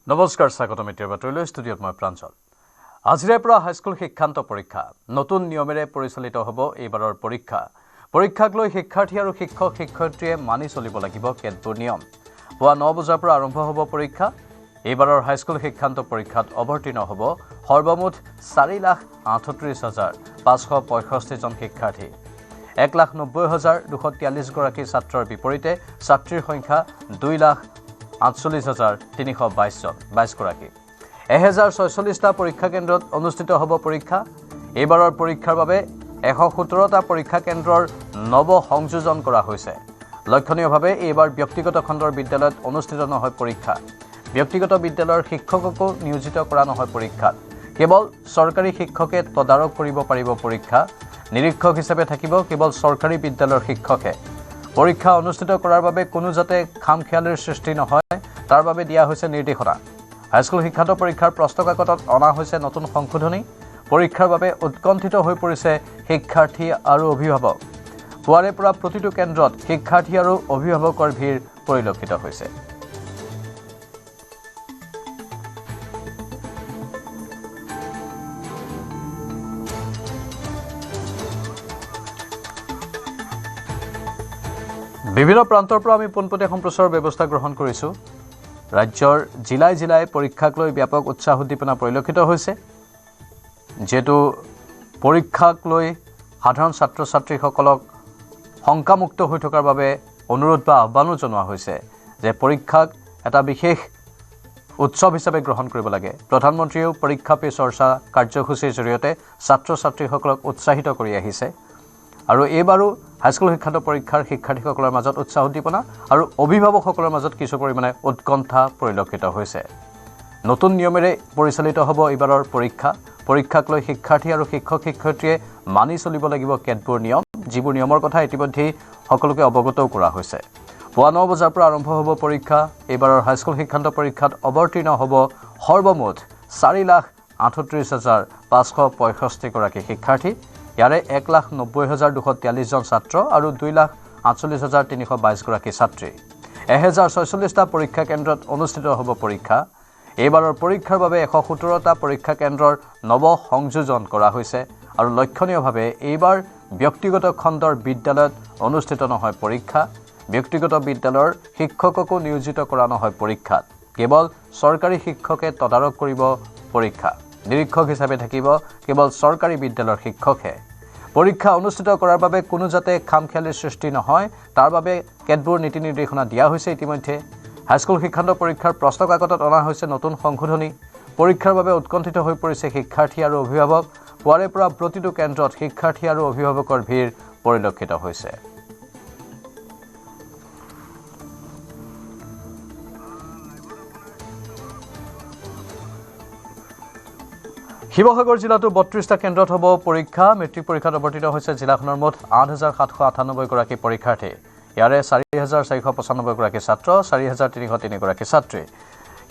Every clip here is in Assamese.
নমস্কাৰ স্বাগতম মিত্ৰৰ বাতৰিলৈ ষ্টুডিঅ'ত মই প্ৰাঞ্জল আজিৰে পৰা হাইস্কুল শিক্ষান্ত পৰীক্ষা নতুন নিয়মেৰে পৰিচালিত হ'ব এইবাৰৰ পৰীক্ষাক লৈ শিক্ষাৰ্থী আৰু শিক্ষক শিক্ষয়িত্ৰীয়ে মানি চলিব লাগিব কেতবোৰ নিয়ম পুৱা 9 বজাৰ পৰা আৰম্ভ হ'ব পৰীক্ষা এইবাৰৰ হাইস্কুল শিক্ষান্ত পৰীক্ষাত অৱতীৰ্ণ হ'ব সৰ্বমুঠ 4,38,565 জন শিক্ষাৰ্থী 1,90,243 গৰাকী ছাত্ৰৰ বিপৰীতে ছাত্ৰীৰ সংখ্যা 2,48,322 গৰাকী 1046টা পৰীক্ষা কেন্দ্ৰত অনুষ্ঠিত হ'ব পৰীক্ষা এইবাৰৰ পৰীক্ষাৰ বাবে 117টা পৰীক্ষা কেন্দ্ৰৰ নৱ সংযোজন কৰা হৈছে লক্ষণীয়ভাৱে এইবাৰ ব্যক্তিগত খণ্ডৰ বিদ্যালয়ত অনুষ্ঠিত নহয় পৰীক্ষা ব্যক্তিগত বিদ্যালয়ৰ শিক্ষককো নিয়োজিত কৰা নহয় পৰীক্ষাত কেৱল চৰকাৰী শিক্ষকে তদাৰক কৰিব পাৰিব পৰীক্ষা নিৰীক্ষক হিচাপে থাকিব কেৱল চৰকাৰী বিদ্যালয়ৰ শিক্ষকে পৰীক্ষা অনুষ্ঠিত কৰাৰ বাবে কোনো যাতে খামখেয়ালিৰ সৃষ্টি নহয় তাৰ বাবে দিয়া হৈছে নিৰ্দেশনা হাইস্কুল শিক্ষান্ত পৰীক্ষাৰ প্ৰশ্নকাকতত অনা হৈছে নতুন সংশোধনী পৰীক্ষাৰ বাবে উৎকণ্ঠিত হৈ পৰিছে শিক্ষাৰ্থী আৰু অভিভাৱক পুৱাৰে পৰা প্ৰতিটো কেন্দ্ৰত শিক্ষাৰ্থী আৰু অভিভাৱকৰ ভিৰ পৰিলক্ষিত হৈছে বিভিন্ন প্ৰান্তৰ পৰা আমি পোনপটীয়া সম্প্ৰচাৰৰ ব্যৱস্থা গ্ৰহণ কৰিছোঁ ৰাজ্যৰ জিলাই জিলাই পৰীক্ষাক লৈ ব্যাপক উৎসাহ উদ্দীপনা পৰিলক্ষিত হৈছে যেটো পৰীক্ষাক লৈ সাধাৰণ ছাত্ৰ ছাত্ৰীসকলক শংকামুক্ত হৈ থকাৰ বাবে অনুৰোধ বা আহ্বানো জনোৱা হৈছে যে পৰীক্ষাক এটা বিশেষ উৎসৱ হিচাপে গ্ৰহণ কৰিব লাগে প্ৰধানমন্ত্ৰীয়েও পৰীক্ষা পে চৰ্চা কাৰ্যসূচীৰ জৰিয়তে ছাত্ৰ ছাত্ৰীসকলক উৎসাহিত কৰি আহিছে আৰু এইবাৰো হাইস্কুল শিক্ষান্ত পৰীক্ষাৰ শিক্ষাৰ্থীসকলৰ মাজত উৎসাহ উদ্দীপনা আৰু অভিভাৱকসকলৰ মাজত কিছু পৰিমাণে উৎকণ্ঠা পৰিলক্ষিত হৈছে নতুন নিয়মেৰে পৰিচালিত হ'ব এইবাৰৰ পৰীক্ষাক লৈ শিক্ষাৰ্থী আৰু শিক্ষক শিক্ষয়িত্ৰীয়ে মানি চলিব লাগিব কেতবোৰ নিয়ম যিবোৰ নিয়মৰ কথা ইতিমধ্যে সকলোকে অৱগতও কৰা হৈছে পুৱা 9 বজাৰ পৰা আৰম্ভ হ'ব পৰীক্ষা এইবাৰৰ হাইস্কুল শিক্ষান্ত পৰীক্ষাত অৱতীৰ্ণ হ'ব সৰ্বমুঠ 4,38,565 গৰাকী শিক্ষাৰ্থী ইয়াৰে 1,90,243 জন ছাত্ৰ আৰু 2,48,322 গৰাকী ছাত্ৰী 1046টা পৰীক্ষা কেন্দ্ৰত অনুষ্ঠিত হ'ব পৰীক্ষা এইবাৰৰ পৰীক্ষাৰ বাবে 117টা পৰীক্ষা কেন্দ্ৰৰ নৱ সংযোজন কৰা হৈছে আৰু লক্ষণীয়ভাৱে এইবাৰ ব্যক্তিগত খণ্ডৰ বিদ্যালয়ত অনুষ্ঠিত নহয় পৰীক্ষা ব্যক্তিগত বিদ্যালয়ৰ শিক্ষককো নিয়োজিত কৰা নহয় পৰীক্ষাত কেৱল চৰকাৰী শিক্ষকে তদাৰক কৰিব পৰীক্ষা নিৰীক্ষক হিচাপে থাকিব কেৱল চৰকাৰী বিদ্যালয়ৰ শিক্ষকহে পৰীক্ষা অনুষ্ঠিত কৰাৰ বাবে কোনো যাতে খামখেয়ালিৰ সৃষ্টি নহয় তাৰ বাবে কেতবোৰ নীতি নিৰ্দেশনা দিয়া হৈছে ইতিমধ্যে হাইস্কুল শিক্ষান্ত পৰীক্ষাৰ প্ৰশ্নকাকতত অনা হৈছে নতুন সংশোধনী পৰীক্ষাৰ বাবে উৎকণ্ঠিত হৈ পৰিছে শিক্ষাৰ্থী আৰু অভিভাৱক পুৱাৰে পৰা প্ৰতিটো কেন্দ্ৰত শিক্ষাৰ্থী আৰু অভিভাৱকৰ ভিৰ পৰিলক্ষিত হৈছে শিৱসাগৰ জিলাতো 32টা কেন্দ্ৰত হ'ব পৰীক্ষা মেট্ৰিক পৰীক্ষাত অৱতীৰ্ণ হৈছে জিলাখনৰ মুঠ 8,798 গৰাকী পৰীক্ষাৰ্থী ইয়াৰে 4,495 গৰাকী ছাত্ৰ 4,303 গৰাকী ছাত্ৰী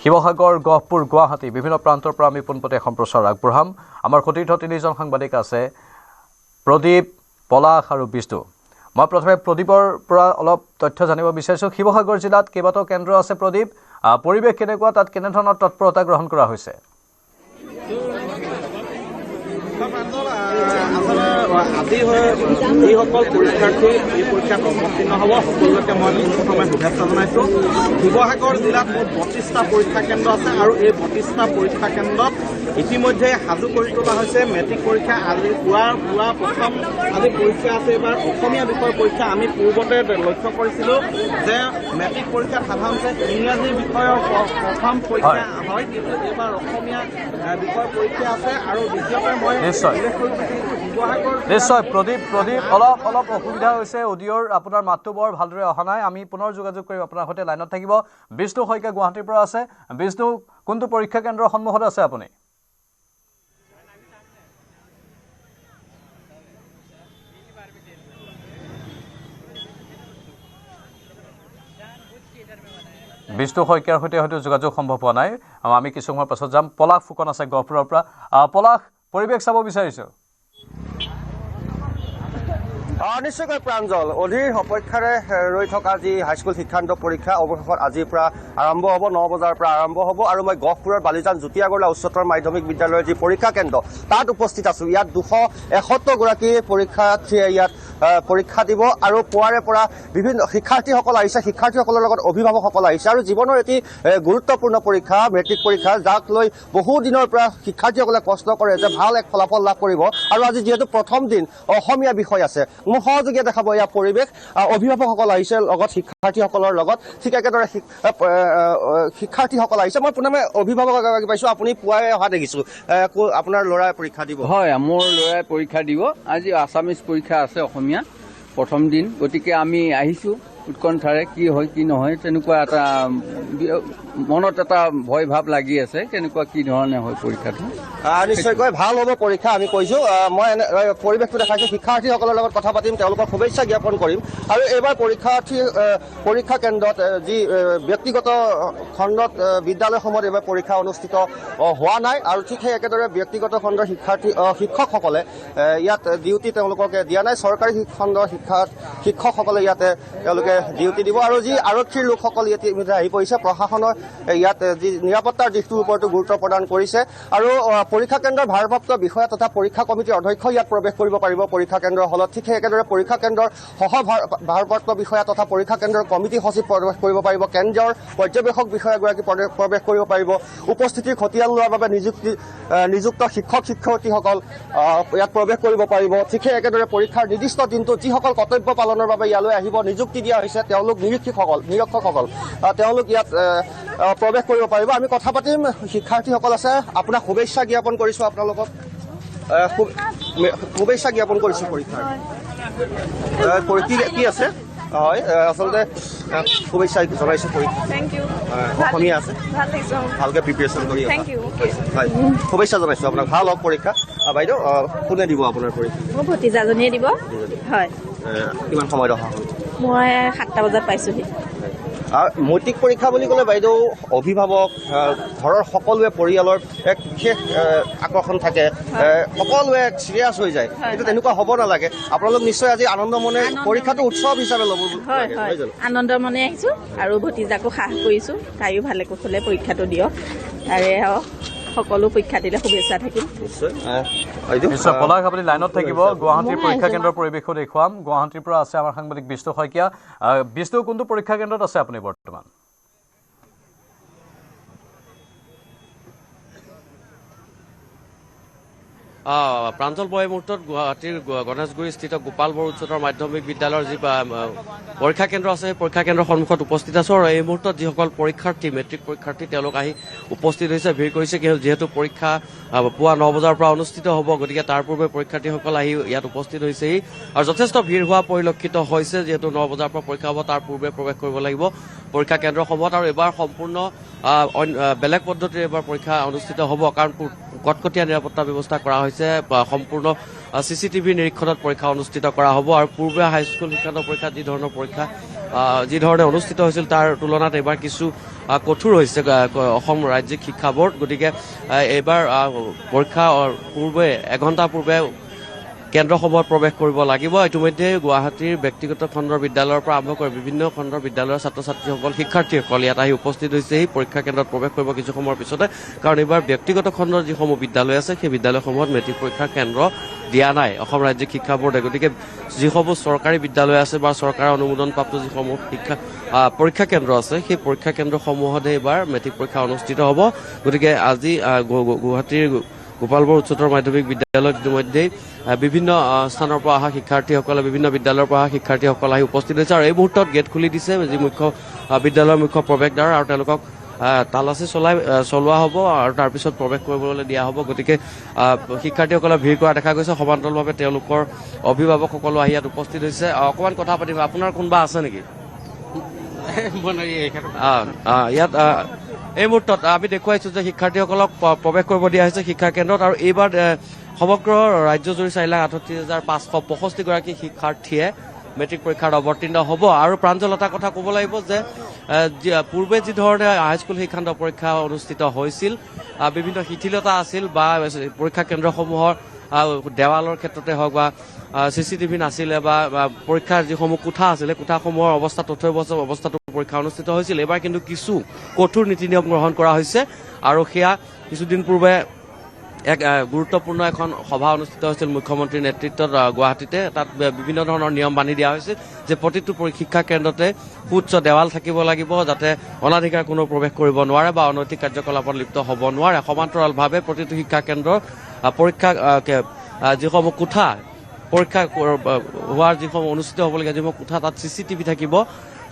শিৱসাগৰ গহপুৰ গুৱাহাটী বিভিন্ন প্ৰান্তৰ পৰা আমি পোনপটীয়া সম্প্ৰচাৰ আগবঢ়াম আমাৰ সতীৰ্থ তিনিজন সাংবাদিক আছে প্ৰদীপ পলাশ আৰু বিষ্ণু মই প্ৰথমে প্ৰদীপৰ পৰা অলপ তথ্য জানিব বিচাৰিছোঁ শিৱসাগৰ জিলাত কেইবাটাও কেন্দ্ৰ আছে প্ৰদীপ পৰিৱেশ কেনেকুৱা তাত কেনে ধৰণৰ তৎপৰতা গ্ৰহণ কৰা হৈছে আজি যিসকল পৰীক্ষাৰ্থী এই পৰীক্ষাত অৱতীৰ্ণ হ'ব সকলোকে মই প্ৰথমে শুভেচ্ছা জনাইছোঁ শিৱসাগৰ জিলাত মুঠ 32টা পৰীক্ষা কেন্দ্ৰ আছে আৰু এই 32টা পৰীক্ষা কেন্দ্ৰত ইতিমধ্যে সাজু কৰি তোলা হৈছে মেট্ৰিক পৰীক্ষা আজি পুৱা প্ৰথম আজি পৰীক্ষা আছে এইবাৰ অসমীয়া বিষয়ৰ পৰীক্ষা আমি পূৰ্বতে লক্ষ্য কৰিছিলোঁ যে মেট্ৰিক পৰীক্ষাত সাধাৰণতে ইংৰাজী বিষয়ৰ প্ৰথম পৰীক্ষা হয় কিন্তু এইবাৰ অসমীয়া বিষয়ৰ পৰীক্ষা আছে আৰু দ্বিতীয়তে মই নিশ্চয় প্ৰদীপ অলপ অসুবিধা হৈছে অডিঅ'ৰ আপোনাৰ মাতটো বৰ ভালদৰে অহা নাই আমি পুনৰ যোগাযোগ কৰিম আপোনাৰ সৈতে লাইনত থাকিব বিষ্ণু শইকীয়া গুৱাহাটীৰ পৰা আছে বিষ্ণু কোনটো পৰীক্ষা কেন্দ্ৰৰ সন্মুখত আছে আপুনি বিষ্ণু শইকীয়াৰ সৈতে হয়তো যোগাযোগ সম্ভৱ হোৱা নাই আমি কিছু সময়ৰ পাছত যাম পলাশ ফুকন আছে গহপুৰৰ পৰা পলাশ পৰিৱেশ চাব বিচাৰিছোঁ নিশ্চয়কৈ প্ৰাঞ্জল অধীৰ অপেক্ষাৰে ৰৈ থকা যি হাইস্কুল শিক্ষান্ত পৰীক্ষা অৱশেষত আজিৰ পৰা আৰম্ভ হ'ব 9 বজাৰ পৰা আৰম্ভ হ'ব আৰু মই গহপুৰৰ বালিজান জ্যোতিয়াগড়লা উচ্চতৰ মাধ্যমিক বিদ্যালয়ৰ যি পৰীক্ষা কেন্দ্ৰ তাত উপস্থিত আছোঁ। ইয়াত 271গৰাকী পৰীক্ষাৰ্থীয়ে ইয়াত পৰীক্ষা দিব আৰু পুৱাৰে পৰা বিভিন্ন শিক্ষাৰ্থীসকল আহিছে, শিক্ষাৰ্থীসকলৰ লগত অভিভাৱকসকল আহিছে আৰু জীৱনৰ এটি গুৰুত্বপূৰ্ণ পৰীক্ষা মেট্ৰিক পৰীক্ষা যাক লৈ বহু দিনৰ পৰা শিক্ষাৰ্থীসকলে কষ্ট কৰে যে ভাল এক ফলাফল লাভ কৰিব আৰু আজি যিহেতু প্ৰথম দিন অসমীয়া বিষয় আছে মোৰ সহযোগীয়ে দেখাব ইয়াৰ পৰিৱেশ অভিভাৱকসকল আহিছে লগত শিক্ষাৰ্থীসকলৰ লগত ঠিক একেদৰে শিক্ষাৰ্থীসকল আহিছে। মই পুনমে অভিভাৱক এগৰাকী পাইছোঁ, আপুনি পুৱাই অহা দেখিছোঁ, আপোনাৰ ল'ৰাই পৰীক্ষা দিব? হয়, মোৰ ল'ৰাই পৰীক্ষা দিব। আজি আছামিজ পৰীক্ষা আছে, অসমীয়া প্ৰথম দিন, গতিকে আমি আহিছোঁ উৎকণ্ঠাৰে কি হয় কি নহয় তেনেকুৱা এটা মনত এটা ভয় ভাৱ লাগি আছে, কেনেকুৱা কি ধৰণে হয় পৰীক্ষাটো। নিশ্চয়কৈ ভাল হ'ব পৰীক্ষা আমি কৈছোঁ। মই এনে পৰিৱেশটো দেখাইছোঁ, শিক্ষাৰ্থীসকলৰ লগত কথা পাতিম, তেওঁলোকক শুভেচ্ছা জ্ঞাপন কৰিম আৰু এইবাৰ পৰীক্ষা কেন্দ্ৰত যি ব্যক্তিগত খণ্ডত বিদ্যালয়সমূহত এইবাৰ পৰীক্ষা অনুষ্ঠিত হোৱা নাই আৰু ঠিক সেই একেদৰে ব্যক্তিগত খণ্ডৰ শিক্ষকসকলে ইয়াত ডিউটি তেওঁলোককে দিয়া নাই। চৰকাৰী খণ্ডৰ শিক্ষকসকলে ইয়াতে তেওঁলোকে ডিউটি দিব আৰু যি আৰক্ষীৰ লোকসকল ইতিমধ্যে আহি পৰিছে, প্ৰশাসনৰ ইয়াত যি নিৰাপত্তাৰ দিশটোৰ ওপৰতো গুৰুত্ব প্ৰদান কৰিছে আৰু পৰীক্ষা কেন্দ্ৰৰ ভাৰপ্ৰাপ্ত বিষয়া তথা পৰীক্ষা কমিটিৰ অধ্যক্ষ ইয়াত প্ৰৱেশ কৰিব পাৰিব পৰীক্ষা কেন্দ্ৰৰ হলত। ঠিক সেই একেদৰে পৰীক্ষা কেন্দ্ৰৰ ভাৰপ্ৰাপ্ত বিষয়া তথা পৰীক্ষা কেন্দ্ৰৰ কমিটি সচিব প্ৰৱেশ কৰিব পাৰিব, কেন্দ্ৰৰ পৰ্যবেক্ষক বিষয়াগৰাকী প্ৰৱেশ কৰিব পাৰিব, উপস্থিতিৰ খতিয়ান লোৱাৰ বাবে নিযুক্ত শিক্ষক-শিক্ষয়িত্ৰীসকল ইয়াত প্ৰৱেশ কৰিব পাৰিব। ঠিক সেই একেদৰে পৰীক্ষাৰ নিৰ্দিষ্ট দিনটো যিসকল কৰ্তব্য পালনৰ বাবে ইয়ালৈ আহিব নিযুক্তি দিয়া হৈছে তেওঁলোক নিৰীক্ষকসকল তেওঁলোক ইয়াত প্ৰৱেশ কৰিব পাৰিব। আমি কথা পাতিম, শিক্ষাৰ্থীসকল আছে, আপোনাক শুভেচ্ছা জ্ঞাপন কৰিছোঁ, আপোনালোকক শুভেচ্ছা জ্ঞাপন কৰিছোঁ পৰীক্ষাৰ কি আছে। হয়, আচলতে শুভেচ্ছা জনাইছোঁ পৰীক্ষা। অসমীয়া আছে, ভালকৈ প্ৰিপেৰেশ্যন কৰি হয়, শুভেচ্ছা জনাইছোঁ আপোনাক, ভাল হওক পৰীক্ষা। বাইদেউ কোনে দিব আপোনাৰ পৰীক্ষা? মোৰ ভতিজাজনীয়ে দিব। হয়, কিমান সময়ত অহা হ'ল? মই 7টা বজাত পাইছোঁহি। মেট্ৰিক পৰীক্ষা বুলি ক'লে বাইদেউ অভিভাৱক ঘৰৰ সকলোৱে পৰিয়ালৰ এক বিশেষ আকৰ্ষণ থাকে, সকলোৱে চিৰিয়াছ হৈ যায়, কিন্তু তেনেকুৱা হ'ব নালাগে। আপোনালোক নিশ্চয় আজি আনন্দ মনে পৰীক্ষাটো উৎসৱ হিচাপে ল'ব। হয়, আনন্দ মনে আহিছোঁ আৰু ভতিজাকো সাহ কৰিছোঁ, তাইও ভালে কুশলে পৰীক্ষাটো দিয়ক, তাৰে সকলো পৰীক্ষাৰ্থীলে শুভেচ্ছা থাকিল। নিশ্চয় পলাশ, আপুনি লাইনত থাকিব, গুৱাহাটীৰ পৰীক্ষা কেন্দ্ৰৰ পৰিৱেশো দেখুৱাম। গুৱাহাটীৰ পৰা আছে আমাৰ সাংবাদিক বিষ্ণু শইকীয়া। বিষ্ণু, কোনটো পৰীক্ষা কেন্দ্ৰত আছে আপুনি বৰ্তমান? প্ৰাঞ্জল, মই এই মুহূৰ্তত গুৱাহাটীৰ গণেশগুৰি স্থিত গোপাল বড়ো উচ্চতৰ মাধ্যমিক বিদ্যালয়ৰ যি পৰীক্ষা কেন্দ্ৰ আছে সেই পৰীক্ষা কেন্দ্ৰৰ সন্মুখত উপস্থিত আছোঁ আৰু এই মুহূৰ্তত যিসকল পৰীক্ষাৰ্থী মেট্ৰিক পৰীক্ষাৰ্থী তেওঁলোক আহি উপস্থিত হৈছে, ভিৰ কৰিছে, যিহেতু পৰীক্ষা পুৱা 9 বজাৰ পৰা অনুষ্ঠিত হ'ব, গতিকে তাৰ পূৰ্বে পৰীক্ষাৰ্থীসকল আহি ইয়াত উপস্থিত হৈছেহি আৰু যথেষ্ট ভিৰ হোৱা পৰিলক্ষিত হৈছে। যিহেতু 9 বজাৰ পৰা পৰীক্ষা হ'ব, তাৰ পূৰ্বে প্ৰৱেশ কৰিব লাগিব পৰীক্ষা কেন্দ্ৰসমূহত আৰু এইবাৰ সম্পূৰ্ণ বেলেগ পদ্ধতিৰে এইবাৰ পৰীক্ষা অনুষ্ঠিত হ'ব, কাৰণ কটকটীয়া নিৰাপত্তা ব্যৱস্থা কৰা হৈছে, সম্পূৰ্ণ CCTV নিৰীক্ষণত পৰীক্ষা অনুষ্ঠিত কৰা হ'ব আৰু পূৰ্বে হাইস্কুল শিক্ষান্ত পৰীক্ষা যি ধৰণে অনুষ্ঠিত হৈছিল তাৰ তুলনাত এইবাৰ কিছু কঠোৰ হৈছে অসম ৰাজ্যিক শিক্ষা বোৰ্ড। গতিকে এইবাৰ পৰীক্ষা পূৰ্বে 1 ঘণ্টা পূৰ্বে কেন্দ্ৰসমূহত প্ৰৱেশ কৰিব লাগিব। ইতিমধ্যে গুৱাহাটীৰ ব্যক্তিগত খণ্ডৰ বিদ্যালয়ৰ পৰা আৰম্ভ কৰি বিভিন্ন খণ্ডৰ বিদ্যালয়ৰ ছাত্ৰ ছাত্ৰীসকল শিক্ষাৰ্থীসকল ইয়াত আহি উপস্থিত হৈছে। এই পৰীক্ষা কেন্দ্ৰত প্ৰৱেশ কৰিব কিছু সময়ৰ পিছতে, কাৰণ এইবাৰ ব্যক্তিগত খণ্ডৰ যিসমূহ বিদ্যালয় আছে সেই বিদ্যালয়সমূহত মেট্ৰিক পৰীক্ষাৰ কেন্দ্ৰ দিয়া নাই অসম ৰাজ্যিক শিক্ষা বোৰ্ডে। গতিকে যিসমূহ চৰকাৰী বিদ্যালয় আছে বা চৰকাৰৰ অনুমোদনপ্ৰাপ্ত যিসমূহ পৰীক্ষা কেন্দ্ৰ আছে সেই পৰীক্ষা কেন্দ্ৰসমূহতহে এইবাৰ মেট্ৰিক পৰীক্ষা অনুষ্ঠিত হ'ব। গতিকে আজি গুৱাহাটীৰ গোপাল বড়ো উচ্চতৰ মাধ্যমিক বিদ্যালয়ত ইতিমধ্যেই বিভিন্ন স্থানৰ পৰা অহা শিক্ষাৰ্থীসকলে বিভিন্ন বিদ্যালয়ৰ পৰা অহা শিক্ষাৰ্থীসকল আহি উপস্থিত হৈছে আৰু এই মুহূৰ্তত গেট খুলি দিছে যি বিদ্যালয়ৰ মুখ্য প্ৰৱেশদ্বাৰ আৰু তেওঁলোকক তালাচী চলোৱা হ'ব আৰু তাৰপিছত প্ৰৱেশ কৰিবলৈ দিয়া হ'ব। গতিকে শিক্ষাৰ্থীসকলে ভিৰ কৰা দেখা গৈছে, সমান্তৰালভাৱে তেওঁলোকৰ অভিভাৱকসকলো আহি ইয়াত উপস্থিত হৈছে। অকণমান কথা পাতিম, আপোনাৰ কোনোবা আছে নেকি ইয়াত? এই মুহূৰ্তত আমি দেখুৱাইছোঁ যে শিক্ষাৰ্থীসকলক প্ৰৱেশ কৰিব দিয়া হৈছে শিক্ষা কেন্দ্ৰত আৰু এইবাৰ সমগ্ৰ ৰাজ্যজুৰি 4,38,565গৰাকী শিক্ষাৰ্থীয়ে মেট্ৰিক পৰীক্ষাত অৱতীৰ্ণ হ'ব। আৰু প্ৰাঞ্জল, এটা কথা ক'ব লাগিব যে পূৰ্বে যি ধৰণে হাইস্কুল শিক্ষান্ত পৰীক্ষা অনুষ্ঠিত হৈছিল, বিভিন্ন শিথিলতা আছিল বা পৰীক্ষা কেন্দ্ৰসমূহৰ দেৱালৰ ক্ষেত্ৰতে হওক বা CCTV নাছিলে বা পৰীক্ষাৰ যিসমূহ কোঠা আছিলে কোঠাসমূহৰ অৱস্থা তথ্য অৱস্থাটো পৰীক্ষা অনুষ্ঠিত হৈছিল। এইবাৰ কিন্তু কিছু কঠোৰ নীতি নিয়ম গ্ৰহণ কৰা হৈছে আৰু সেয়া কিছুদিন পূৰ্বে এক গুৰুত্বপূৰ্ণ এখন সভা অনুষ্ঠিত হৈছিল মুখ্যমন্ত্ৰীৰ নেতৃত্বত গুৱাহাটীতে। তাত বিভিন্ন ধৰণৰ নিয়ম বান্ধি দিয়া হৈছিল যে প্ৰতিটো শিক্ষা কেন্দ্ৰতে সুউচ্চ দেৱাল থাকিব লাগিব, যাতে অনাধিকাৰ কোনো প্ৰৱেশ কৰিব নোৱাৰে বা অনৈতিক কাৰ্যকলাপত লিপ্ত হ'ব নোৱাৰে। সমান্তৰালভাৱে প্ৰতিটো শিক্ষা কেন্দ্ৰৰ পৰীক্ষা যিসমূহ কোঠা পৰীক্ষা হোৱাৰ যিসমূহ অনুষ্ঠিত হ'বলগীয়া যিসমূহ কোঠা তাত CCTV থাকিব,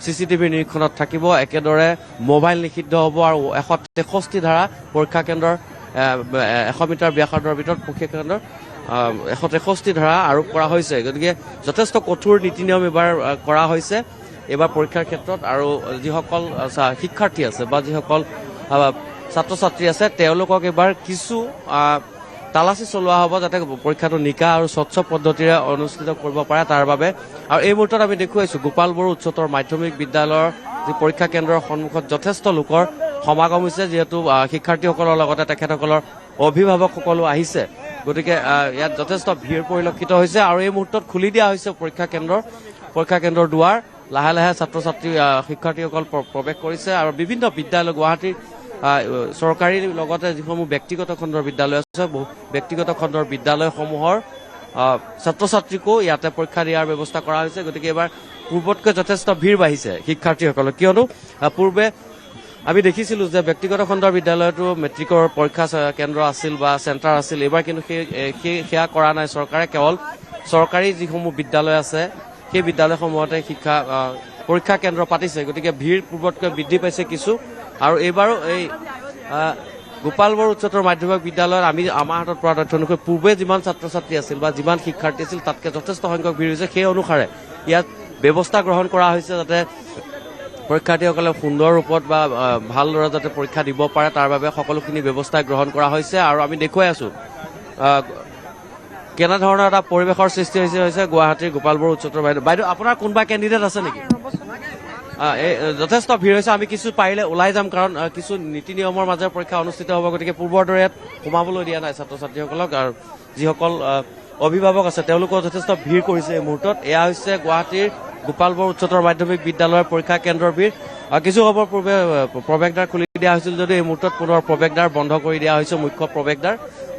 CCTV নিৰীক্ষণত থাকিব। একেদৰে মোবাইল নিষিদ্ধ হ'ব আৰু 163 ধাৰা পৰীক্ষা কেন্দ্ৰৰ 100 মিটাৰ ব্যাসাৰ্ধৰ ভিতৰত পৰীক্ষা কেন্দ্ৰৰ 163 ধাৰা আৰোপ কৰা হৈছে। গতিকে যথেষ্ট কঠোৰ নীতি নিয়ম এইবাৰ কৰা হৈছে এইবাৰ পৰীক্ষাৰ ক্ষেত্ৰত। আৰু যিসকল শিক্ষাৰ্থী আছে বা যিসকল ছাত্ৰ ছাত্ৰী আছে তেওঁলোকক এইবাৰ কিছু তালাচী চলোৱা হ'ব যাতে পৰীক্ষাটো নিকা আৰু স্বচ্ছ পদ্ধতিৰে অনুষ্ঠিত কৰিব পাৰে তাৰ বাবে। আৰু এই মুহূৰ্তত আমি দেখুৱাইছোঁ গোপাল বড়ো উচ্চতৰ মাধ্যমিক বিদ্যালয়ৰ যি পৰীক্ষা কেন্দ্ৰৰ সন্মুখত যথেষ্ট লোকৰ সমাগম হৈছে, যিহেতু শিক্ষাৰ্থীসকলৰ লগতে তেখেতসকলৰ অভিভাৱকসকলো আহিছে। গতিকে ইয়াত যথেষ্ট ভিৰ পৰিলক্ষিত হৈছে আৰু এই মুহূৰ্তত খুলি দিয়া হৈছে পৰীক্ষা কেন্দ্ৰৰ দুৱাৰ। লাহে লাহে ছাত্ৰ ছাত্ৰী শিক্ষাৰ্থীসকল প্ৰৱেশ কৰিছে আৰু বিভিন্ন বিদ্যালয় গুৱাহাটীৰ চৰকাৰী লগতে যিসমূহ ব্যক্তিগত খণ্ডৰ বিদ্যালয় আছে ব্যক্তিগত খণ্ডৰ বিদ্যালয়সমূহৰ ছাত্ৰ ছাত্ৰীকো ইয়াতে পৰীক্ষা দিয়াৰ ব্যৱস্থা কৰা হৈছে। গতিকে এইবাৰ পূৰ্বতকৈ যথেষ্ট ভিৰ বাঢ়িছে শিক্ষাৰ্থীসকলৰ, কিয়নো পূৰ্বে আমি দেখিছিলোঁ যে ব্যক্তিগত খণ্ডৰ বিদ্যালয়তো মেট্ৰিকৰ পৰীক্ষা কেন্দ্ৰ আছিল বা চেণ্টাৰ আছিল। এইবাৰ কিন্তু সেয়া কৰা নাই চৰকাৰে। কেৱল চৰকাৰী যিসমূহ বিদ্যালয় আছে সেই বিদ্যালয়সমূহতে পৰীক্ষা কেন্দ্ৰ পাতিছে। গতিকে ভিৰ পূৰ্বতকৈ বৃদ্ধি পাইছে কিছু। আৰু এইবাৰো এই গোপাল বড়ো উচ্চতৰ মাধ্যমিক বিদ্যালয়ত আমাৰ হাতত পৰা তথ্য অনুসৰি পূৰ্বে যিমান ছাত্ৰ ছাত্ৰী আছিল বা যিমান শিক্ষাৰ্থী আছিল তাতকৈ যথেষ্ট সংখ্যক ভিৰ হৈছে। সেই অনুসাৰে ইয়াত ব্যৱস্থা গ্ৰহণ কৰা হৈছে যাতে পৰীক্ষাৰ্থীসকলে সুন্দৰ ৰূপত বা ভালদৰে যাতে পৰীক্ষা দিব পাৰে তাৰ বাবে সকলোখিনি ব্যৱস্থা গ্ৰহণ কৰা হৈছে। আৰু আমি দেখুৱাই আছোঁ কেনেধৰণৰ এটা পৰিৱেশৰ সৃষ্টি হৈছে গুৱাহাটীৰ গোপাল বড়ো উচ্চতৰ বাইদেউ আপোনাৰ কোনোবা কেণ্ডিডেট আছে নেকি? যথেষ্ট ভিৰ হৈছে। আমি কিছু পাৰিলে ওলাই যাম, কাৰণ কিছু নীতি নিয়মৰ মাজেৰে পৰীক্ষা অনুষ্ঠিত হ'ব। গতিকে পূৰ্বৰ দৰে ইয়াত সোমাবলৈ দিয়া নাই ছাত্ৰ ছাত্ৰীসকলক। আৰু যিসকল অভিভাৱক আছে তেওঁলোকেও যথেষ্ট ভিৰ কৰিছে এই মুহূৰ্তত। এয়া হৈছে গুৱাহাটীৰ গোপাল বড়ো উচ্চতৰ মাধ্যমিক বিদ্যালয়ৰ পৰীক্ষা কেন্দ্ৰৰ ভিৰ। কিছু সময় পূৰ্বে প্ৰৱেশদ্বাৰ খুলি দিয়া হৈছিল যদিও এই মুহূৰ্তত পুনৰ প্ৰৱেশদ্বাৰ বন্ধ কৰি দিয়া হৈছে, মুখ্য প্ৰৱেশদ্বাৰ।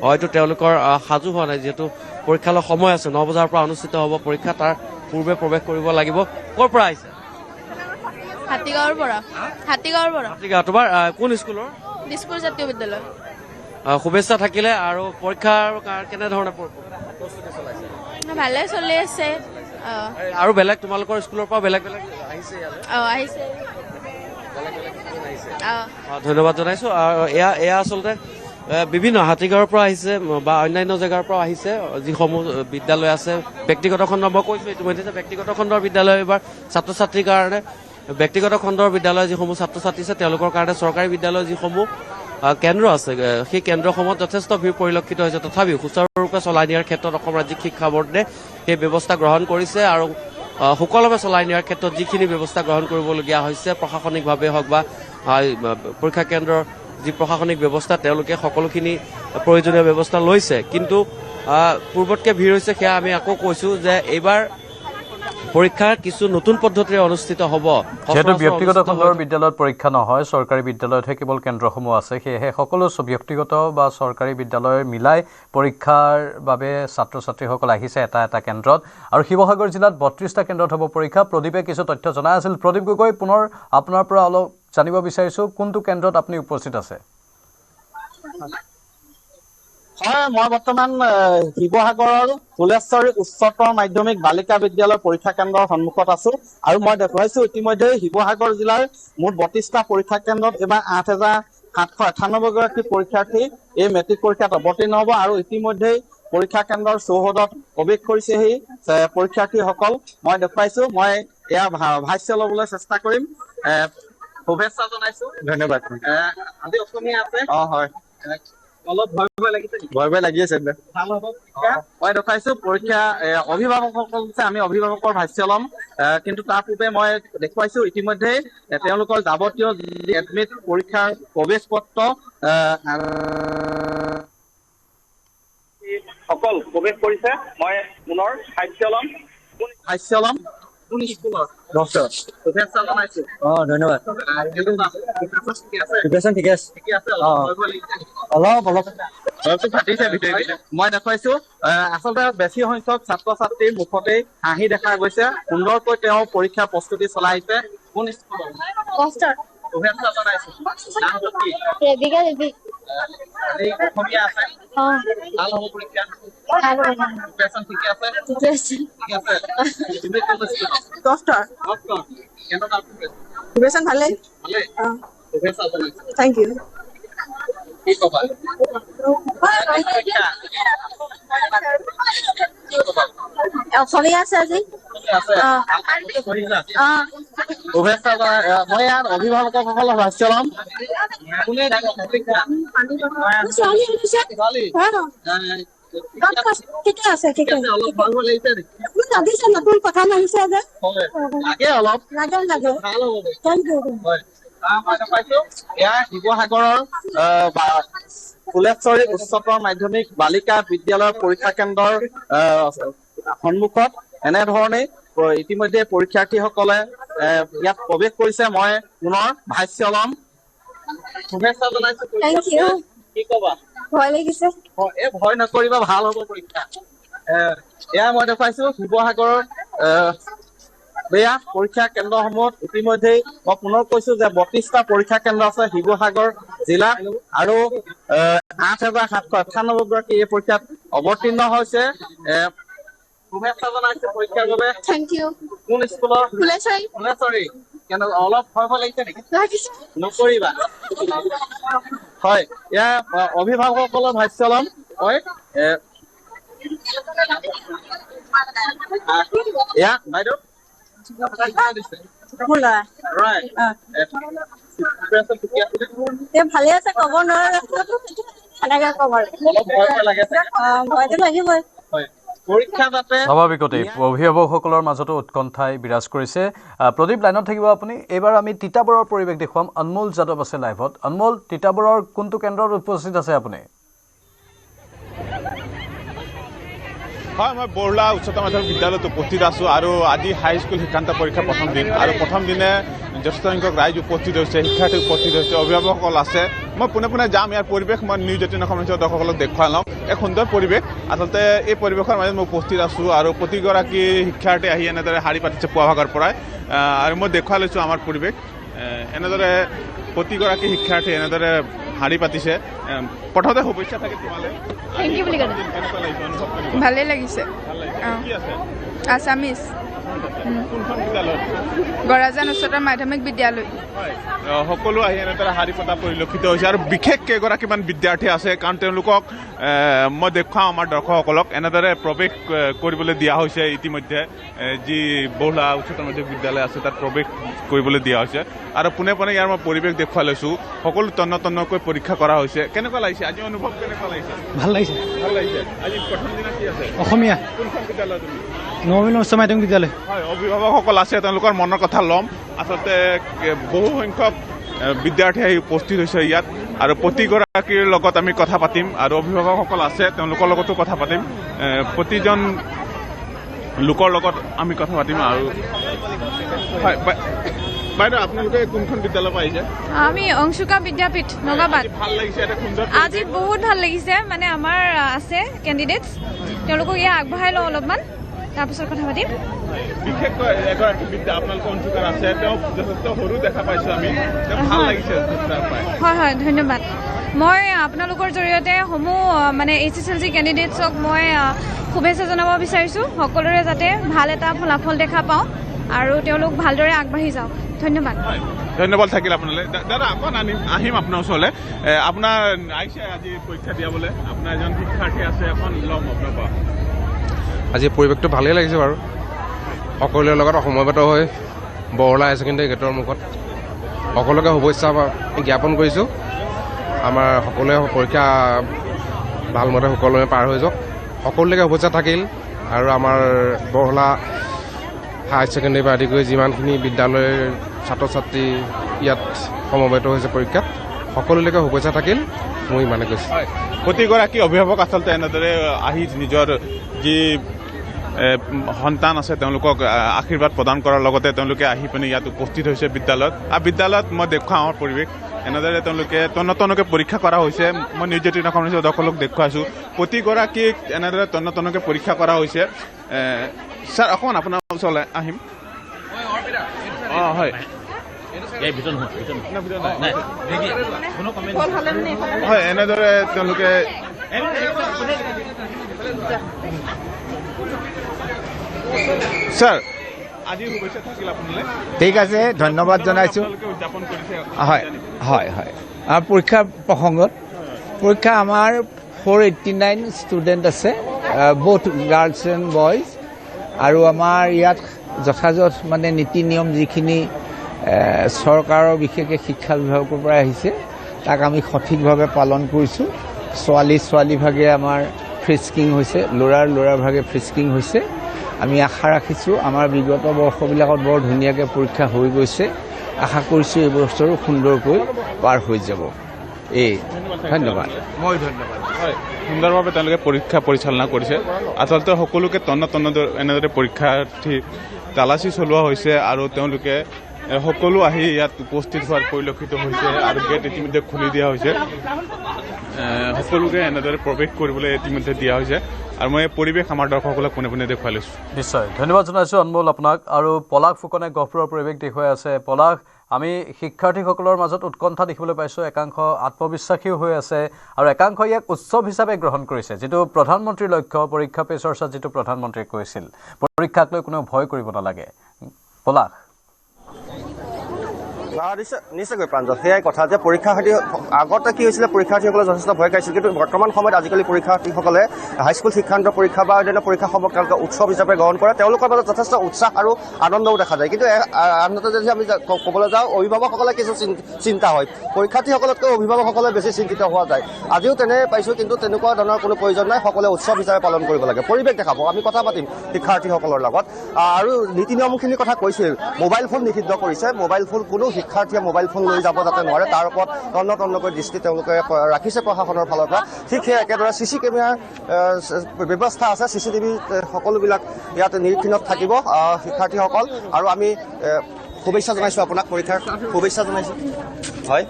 হয়তো তেওঁলোকৰ সাজু হোৱা নাই, যিহেতু পৰীক্ষালৈ সময় আছে, 9 বজাৰ পৰা অনুষ্ঠিত হ'ব পৰীক্ষা, তাৰ পূৰ্বে প্ৰৱেশ কৰিব লাগিব। ক'ৰ পৰা আহিছে? হাতীগাঁৱৰ পৰা। হাতীগাঁও। তোমাৰ কোন স্কুলৰ? দিছপুৰ জাতীয় বিদ্যালয়। শুভেচ্ছা থাকিলে। আৰু পৰীক্ষাৰ কেনেধৰণে প্ৰস্তুতি চলাইছে? ভালে চলি আছে। আৰু বেলেগ তোমালোকৰ স্কুলৰ পৰা বেলেগ আহিছে ইয়ালৈ? আহিছে। ধন্যবাদ জনাইছো। এয়া আচলতে বিভিন্ন হাতীগাঁৱৰ পৰা আহিছে বা অন্যান্য জেগাৰ পৰা আহিছে যিসমূহ বিদ্যালয় আছে ব্যক্তিগত খণ্ড। মই কৈছোঁ ইতিমধ্যে যে ব্যক্তিগত খণ্ডৰ বিদ্যালয় এইবাৰ ছাত্ৰ ছাত্ৰীৰ কাৰণে, ব্যক্তিগত খণ্ডৰ বিদ্যালয় যিসমূহ ছাত্ৰ ছাত্ৰী আছে তেওঁলোকৰ কাৰণে চৰকাৰী বিদ্যালয় যিসমূহ কেন্দ্ৰ আছে সেই কেন্দ্ৰসমূহত যথেষ্ট ভিৰ পৰিলক্ষিত হৈছে। তথাপিও সুচাৰুৰূপে চলাই নিয়াৰ ক্ষেত্ৰত অসম ৰাজ্যিক শিক্ষা বোৰ্ডে সেই ব্যৱস্থা গ্ৰহণ কৰিছে আৰু সুকলমে চলাই নিয়াৰ ক্ষেত্ৰত যিখিনি ব্যৱস্থা গ্ৰহণ কৰিবলগীয়া হৈছে প্ৰশাসনিকভাৱে হওক বা পৰীক্ষা কেন্দ্ৰৰ যি প্ৰশাসনিক ব্যৱস্থা তেওঁলোকে সকলোখিনি প্ৰয়োজনীয় ব্যৱস্থা লৈছে। কিন্তু পূৰ্বতকৈ ভিৰ হৈছে সেয়া আমি আকৌ কৈছোঁ যে এইবাৰ পৰীক্ষা কিছু নতুন পদ্ধতিৰে অনুষ্ঠিত হ'ব। যিহেতু ব্যক্তিগত খণ্ডৰ বিদ্যালয়ত পৰীক্ষা নহয়, চৰকাৰী বিদ্যালয়তহে কেৱল কেন্দ্ৰসমূহ আছে, সেয়েহে সকলো ব্যক্তিগত বা চৰকাৰী বিদ্যালয় মিলাই পৰীক্ষাৰ বাবে ছাত্ৰ ছাত্ৰীসকল আহিছে এটা কেন্দ্ৰত। আৰু শিৱসাগৰ জিলাত 32টা কেন্দ্ৰত হ'ব পৰীক্ষা। প্ৰদীপে কিছু তথ্য জনাই আছিল। প্ৰদীপ গগৈ, পুনৰ আপোনাৰ পৰা অলপ জানিব বিচাৰিছোঁ কোনটো কেন্দ্ৰত আপুনি উপস্থিত আছে? হয়, মই বৰ্তমান শিৱসাগৰৰ ফুলেশ্বৰী উচ্চতৰ মাধ্যমিক বালিকা বিদ্যালয় পৰীক্ষা কেন্দ্ৰৰ সন্মুখত আছো। আৰু মই দেখুৱাইছো ইতিমধ্যে শিৱসাগৰ জিলাৰ মুঠ 32টা পৰীক্ষা কেন্দ্ৰত এইবাৰ 8,798 গৰাকী পৰীক্ষাৰ্থী এই মেট্ৰিক পৰীক্ষাত অৱতীৰ্ণ হ'ব। আৰু ইতিমধ্যেই পৰীক্ষা কেন্দ্ৰৰ চৌহদত প্ৰৱেশ কৰিছে সেই পৰীক্ষাৰ্থীসকল। মই দেখুৱাইছো, মই এয়া ভাষ্য ল'বলৈ চেষ্টা কৰিম। শুভেচ্ছা জনাইছো। ধন্যবাদ। আজি অসমীয়া আছে? হয়। অলপ ভয় লাগি আছে। ভাল হ'ব। মই দেখুৱাইছো পৰীক্ষা অভিভাৱকসকল আমি অভিভাৱকৰ ভাষ্য ল'ম, কিন্তু তাৰ পূৰ্বে মই দেখুৱাইছো ইতিমধ্যে তেওঁলোকৰ যাৱতীয় এডমিট পৰীক্ষাৰ প্ৰৱেশ পত্ৰ সকল প্ৰৱেশ কৰিছে। মই পুনৰ হাস্যলম কোন স্কুলৰ শুভেচ্ছা জনাইছো। ধন্যবাদ। প্ৰিপেৰেশ্যন ঠিকে আছে। ঠিকে আছে অলপ অলপটো ফাটিছে ভিতৰি। মই দেখুৱাইছো আচলতে বেছি সংখ্যক ছাত্ৰ ছাত্ৰীৰ মুখতেই হাঁহি দেখা গৈছে। সুন্দৰকৈ তেওঁ পৰীক্ষাৰ প্ৰস্তুতি চলাই আহিছে। কোন স্কুলৰ শুভেচ্ছা জনাইছো। নামটো কি? অসমীয়া আছে। ভাল হ'ব পৰীক্ষা। প্ৰিপেৰেশ্যন ঠিকে আছে। ঠিক আছে। তুমি কোন স্কুলৰ? কেনেকুৱা প্ৰিপেৰেশ্যন ভালেই। ভালে শুভেচ্ছা জনাইছো। Thank you. কি ক'বা? অসমীয়া আছে আজি। শুভেচ্ছা মই ইয়াত অভিভাৱকসকলক হাস্যলম। কোনে ঠিকে আছে ঠিকে আছে। অলপ ভাল হৈ লাগিছে নেকি? লাগিছে নতুন কথা আহিছে যে লাগে অলপ লাগে ভাল হ'ব। Thank you. হয় মই দেখাইছো এয়া শিৱসাগৰৰ ফুলেশ্বৰী উচ্চতৰ মাধ্যমিক বালিকা বিদ্যালয়ৰ পৰীক্ষা কেন্দ্ৰৰ সন্মুখত এনেধৰণে ইতিমধ্যে পৰীক্ষাৰ্থীসকলে ইয়াত প্ৰৱেশ কৰিছে। মই পুনৰ ভাষ্যলম শুভেচ্ছা জনাইছো। Thank you. কি ক'বা? ভয় লাগিছে। ভয় নকৰিবা, ভাল হ'ব পৰীক্ষা। এয়া মই দেখুৱাইছো শিৱসাগৰৰ এয়া পৰীক্ষা কেন্দ্ৰসমূহত ইতিমধ্যেই মই পুনৰ কৈছো যে 32টা পৰীক্ষা কেন্দ্ৰ আছে শিৱসাগৰ জিলাত আৰু 8,798 গৰাকী এই পৰীক্ষাত অৱতীৰ্ণ হৈছে। শুভেচ্ছা জনাইছো পৰীক্ষাৰ বাবে। Thank you. কোন স্কুলৰ? ফুলেশ্বৰী। অলপ ভয় লাগিছে নেকি? নকৰিবা। হয় এয়া অভিভাৱকসকলৰ ভাষ্যলম। হয় এয়া বাইদেউ ভালে আছে, ক'ব নোৱাৰো। এনেকে ক'ব ভয়তো লাগিবই। পৰীক্ষা যাতে স্বাভাৱিকতেই অভিভাৱকসকলৰ মাজতো উৎকণ্ঠাই বিৰাজ কৰিছে। প্ৰদীপ লাইনত থাকিব আপুনি। এইবাৰ আমি তিতাবৰৰ পৰিৱেশ দেখুৱাম। অনমোল যাদৱ আছে লাইভত। অনমোল, তিতাবৰৰ কোনটো কেন্দ্ৰত উপস্থিত আছে আপুনি? হয়, মই বৰলা উচ্চতৰ মাধ্যমিক বিদ্যালয়ত উপস্থিত আছোঁ আৰু আজি হাইস্কুল শিক্ষান্ত পৰীক্ষা প্ৰথম দিন আৰু প্ৰথম দিনে যথেষ্ট সংখ্যক ৰাইজ উপস্থিত হৈছে, শিক্ষাৰ্থী উপস্থিত হৈছে, অভিভাৱকসকল আছে। মই পোনে পোনে যাম, ইয়াৰ পৰিৱেশ মই নিউজ 18 অসম দৰ্শকসকলক দেখুৱাই লওঁ। এক সুন্দৰ পৰিৱেশ। আচলতে এই পৰিৱেশৰ মাজত মই উপস্থিত আছোঁ আৰু প্ৰতিগৰাকী শিক্ষাৰ্থী আহি এনেদৰে শাৰী পাতিছে পুৱা ভাগৰ পৰাই আৰু মই দেখুৱাই লৈছোঁ আমাৰ পৰিৱেশ। এনেদৰে প্ৰতিগৰাকী শিক্ষাৰ্থী এনেদৰে শাৰী পাতিছে। প্ৰথমতে শুভেচ্ছা থাকে তোমালৈ। থেংক ইউ বুলি ক'লে ভালেই লাগিছে। কি আছে? আছামিজ কোনখন বিদ্যালয়ত? বৰাজান উচ্চতৰ মাধ্যমিক বিদ্যালয়। সকলো আহি এনেদৰে শাৰী পতা পৰিলক্ষিত হৈছে আৰু বিশেষ কেইগৰাকীমান বিদ্যাৰ্থী আছে, কাৰণ তেওঁলোকক মই দেখুৱাওঁ আমাৰ দৰ্শকসকলক। এনেদৰে প্ৰৱেশ কৰিবলৈ দিয়া হৈছে ইতিমধ্যে যি বৰলা উচ্চতৰ মাধ্যমিক বিদ্যালয় আছে তাত প্ৰৱেশ কৰিবলৈ দিয়া হৈছে আৰু পোনে পোনে ইয়াৰ মই পৰিৱেশ দেখুৱাই লৈছোঁ। সকলো তন্ন তন্নকৈ পৰীক্ষা কৰা হৈছে। কেনেকুৱা লাগিছে আজি অনুভৱ? কেনেকুৱা লাগিছে? ভাল লাগিছে। ভাল লাগিছে। আজি প্ৰথম দিনা কি আছে? অসমীয়া। কোনখন বিদ্যালয় তুমি? নৱীন উচ্চ মাধ্যমিক বিদ্যালয়। হয়, অভিভাৱকসকল আছে, তেওঁলোকৰ মনৰ কথা ল'ম। আচলতে বহু সংখ্যক বিদ্যাৰ্থী আহি উপস্থিত হৈছে ইয়াত আৰু প্ৰতিগৰাকীৰ লগত আমি কথা পাতিম আৰু অভিভাৱকসকল আছে, তেওঁলোকৰ লগতো কথা পাতিম। প্ৰতিজন লোকৰ লগত আমি কথা পাতিম আৰু হয় বাইদেউ, আপোনালোকে কোনখন বিদ্যালয়ৰ পৰা আহিছে? আমি অংশুকা বিদ্যাপীঠ নগাবাদ। ভাল লাগিছে, এটা সুন্দৰ আজি বহুত ভাল লাগিছে। মানে আমাৰ আছে কেণ্ডিডেটছ, তেওঁলোকক ইয়াত আগবঢ়াই লওঁ অলপমান, তাৰপিছত কথা পাতিম। বিশেষকৈ এগৰাকী আপোনালোকৰ অঞ্চলৰ আছে, তেওঁ যথেষ্ট সৰু দেখা পাইছোঁ আমি। ভাল লাগিছে। হয় হয়, ধন্যবাদ। মই আপোনালোকৰ জৰিয়তে সমূহ মানে HSLC কেণ্ডিডেটছক মই শুভেচ্ছা জনাব বিচাৰিছোঁ। সকলোৰে যাতে ভাল এটা ফলাফল দেখা পাওঁ আৰু তেওঁলোক ভালদৰে আগবাঢ়ি যাওক। ধন্যবাদ। ধন্যবাদ থাকিল আপোনালৈ। দাদা অকণ আহিম আপোনাৰ ওচৰলৈ। আপোনাৰ আহিছে আজি পৰীক্ষা দিয়াবলৈ, আপোনাৰ এজন শিক্ষাৰ্থী আছে, অকণ ল'ম আপোনাৰ পৰা। আজি পৰিৱেশটো ভালেই লাগিছে বাৰু। সকলোৰে লগত সমবেত হৈ বৰলা হায়াৰ ছেকেণ্ডেৰী গেটৰ মুখত সকলোকে শুভেচ্ছা জ্ঞাপন কৰিছোঁ। আমাৰ সকলোৱে পৰীক্ষা ভালমতে সকলোৱে পাৰ হৈ যাওক, সকলোলৈকে শুভেচ্ছা থাকিল। আৰু আমাৰ বৰলা হায়াৰ ছেকেণ্ডেৰী পৰা আদি কৰি যিমানখিনি বিদ্যালয়ৰ ছাত্ৰ ছাত্ৰী ইয়াত সমবেত হৈছে পৰীক্ষাত, সকলোলৈকে শুভেচ্ছা থাকিল মই ইমানে কৈছোঁ প্ৰতিগৰাকী অভিভাৱক আচলতে এনেদৰে আহি নিজৰ যি সন্তান আছে তেওঁলোকক আশীৰ্বাদ প্ৰদান কৰাৰ লগতে তেওঁলোকে আহি পিনে ইয়াত উপস্থিত হৈছে বিদ্যালয়ত আৰু বিদ্যালয়ত মই দেখুৱাওঁ আমাৰ পৰিৱেশ এনেদৰে তেওঁলোকে তন্নতন্নকৈ পৰীক্ষা কৰা হৈছে মই নিউজ 18 অসমৰ দৰ্শকক দেখুৱাইছোঁ প্ৰতিগৰাকীক এনেদৰে তন্নতন্নকৈ পৰীক্ষা কৰা হৈছে ছাৰ অকণমান আপোনাৰ ওচৰলৈ আহিম হয় হয় এনেদৰে তেওঁলোকে ছাৰ আজি শুভেচ্ছা থাকিল আপোনালৈ ঠিক আছে ধন্যবাদ জনাইছোঁ উদযাপন কৰিছে হয় হয় হয় পৰীক্ষাৰ প্ৰসংগত পৰীক্ষা আমাৰ 489 ষ্টুডেণ্ট আছে বোথ গাৰ্লছ এণ্ড বয়জ আৰু আমাৰ ইয়াত যথাযথ মানে নীতি নিয়ম যিখিনি চৰকাৰৰ বিশেষকৈ শিক্ষা বিভাগৰ পৰা আহিছে তাক আমি সঠিকভাৱে পালন কৰিছোঁ ছোৱালী ভাগে আমাৰ ফ্ৰিস্কিং হৈছে ল'ৰাৰ ভাগে ফ্ৰিস্কিং হৈছে আমি আশা ৰাখিছোঁ আমাৰ বিগত বৰ্ষবিলাকত বৰ ধুনীয়াকৈ পৰীক্ষা হৈ গৈছে আশা কৰিছোঁ এই বছৰো সুন্দৰকৈ পাৰ হৈ যাব ধন্যবাদ মই ধন্যবাদ হয় সুন্দৰভাৱে তেওঁলোকে পৰীক্ষা পৰিচালনা কৰিছে আচলতে সকলোকে এনেদৰে পৰীক্ষাৰ্থী তালাচী চলোৱা হৈছে আৰু তেওঁলোকে সকলো আহি ইয়াত উপস্থিত হোৱাৰ পৰিলক্ষিত হৈছে আৰু গেট ইতিমধ্যে খুলি দিয়া হৈছে সকলোকে এনেদৰে প্ৰৱেশ কৰিবলৈ ইতিমধ্যে দিয়া হৈছে আৰু মই এই পৰিৱেশ আমাৰ দৰ্শকসকলক পোনে পোনে দেখুৱাই লৈছোঁ নিশ্চয় ধন্যবাদ জনাইছোঁ অনমোল আপোনাক আৰু পলাশ ফুকনে গহপুৰৰ পৰিৱেশ দেখুৱাই আছে পলাশ আমি শিক্ষাৰ্থীসকলৰ মাজত উৎকণ্ঠা দেখিবলৈ পাইছোঁ একাংশ আত্মবিশ্বাসীও হৈ আছে আৰু একাংশ ইয়াক উৎসৱ হিচাপে গ্ৰহণ কৰিছে যিটো প্ৰধানমন্ত্ৰীৰ লক্ষ্য পৰীক্ষা পে চৰ্চাত যিটো প্ৰধানমন্ত্ৰীয়ে কৈছিল পৰীক্ষাক লৈ কোনেও ভয় কৰিব নালাগে পলাশ নিশ্চয়কৈ প্ৰাঞ্জল সেয়াই কথা যে পৰীক্ষাৰ্থী আগতে কি হৈছিলে পৰীক্ষাৰ্থীসকলে যথেষ্ট ভয় খাইছিল কিন্তু বৰ্তমান সময়ত আজিকালি পৰীক্ষাৰ্থীসকলে হাইস্কুল শিক্ষান্ত পৰীক্ষা বা অন্যান্য পৰীক্ষাসমূহ তেওঁলোকে উৎসৱ হিচাপে গ্ৰহণ কৰে তেওঁলোকৰ মাজত যথেষ্ট উৎসাহ আৰু আনন্দও দেখা যায় কিন্তু আনহাতে যদি আমি ক'বলৈ যাওঁ অভিভাৱকসকলে কিছু চিন্তা হয় পৰীক্ষাৰ্থীসকলতকৈ অভিভাৱকসকলে বেছি চিন্তিত হোৱা যায় আজিও তেনে পাইছোঁ কিন্তু তেনেকুৱা ধৰণৰ কোনো প্ৰয়োজন নাই সকলোৱে উৎসৱ হিচাপে পালন কৰিব লাগে পৰিৱেশ দেখাব আমি কথা পাতিম শিক্ষাৰ্থীসকলৰ লগত আৰু নীতি নিয়মখিনিৰ কথা কৈছিল মোবাইল ফোন নিষিদ্ধ কৰিছে মোবাইল ফোন কোনো শিক্ষাৰ্থীয়ে মোবাইল ফোন লৈ যাব যাতে নোৱাৰে তাৰ ওপৰত তন্নতন্নকৈ দৃষ্টি তেওঁলোকে ৰাখিছে প্ৰশাসনৰ ফালৰ পৰা ঠিক সেই একেদৰে CC কেমেৰাৰ ব্যৱস্থা আছে CCTV সকলোবিলাক ইয়াত নিৰীক্ষণত থাকিব শিক্ষাৰ্থীসকল আৰু আমি শুভেচ্ছা জনাইছোঁ আপোনাক পৰীক্ষাৰ শুভেচ্ছা জনাইছোঁ হয়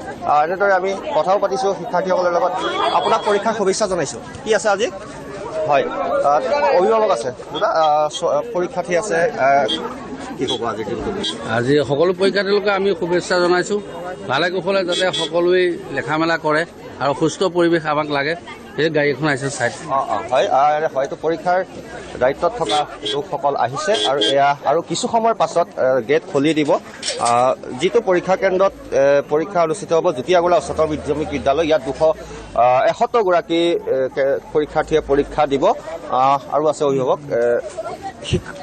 এনেদৰে আমি কথাও পাতিছোঁ শিক্ষাৰ্থীসকলৰ লগত আপোনাক পৰীক্ষাৰ শুভেচ্ছা জনাইছোঁ কি আছে আজি হয় অভিভাৱক আছে দাদা পৰীক্ষাৰ্থী আছে কি ক'ব আজিৰ দিনটো আজি সকলো পৰীক্ষাৰ্থীলোকে আমি শুভেচ্ছা জনাইছোঁ ভালে কুশলে যাতে সকলোৱে লেখা মেলা কৰে আৰু সুস্থ পৰিৱেশ আমাক লাগে সেই গাড়ী এখন আহিছে চাইড হয় হয়তো পৰীক্ষাৰ দায়িত্বত থকা লোকসকল আহিছে আৰু এয়া আৰু কিছু সময়ৰ পাছত গেট খুলি দিব যিটো পৰীক্ষা কেন্দ্ৰত পৰীক্ষা অনুষ্ঠিত হ'ব জ্যোতিআগোলা উচ্চতৰ মাধ্যমিক বিদ্যালয় ইয়াত 271গৰাকী পৰীক্ষাৰ্থীয়ে পৰীক্ষা দিব আৰু আছে অভিভাৱক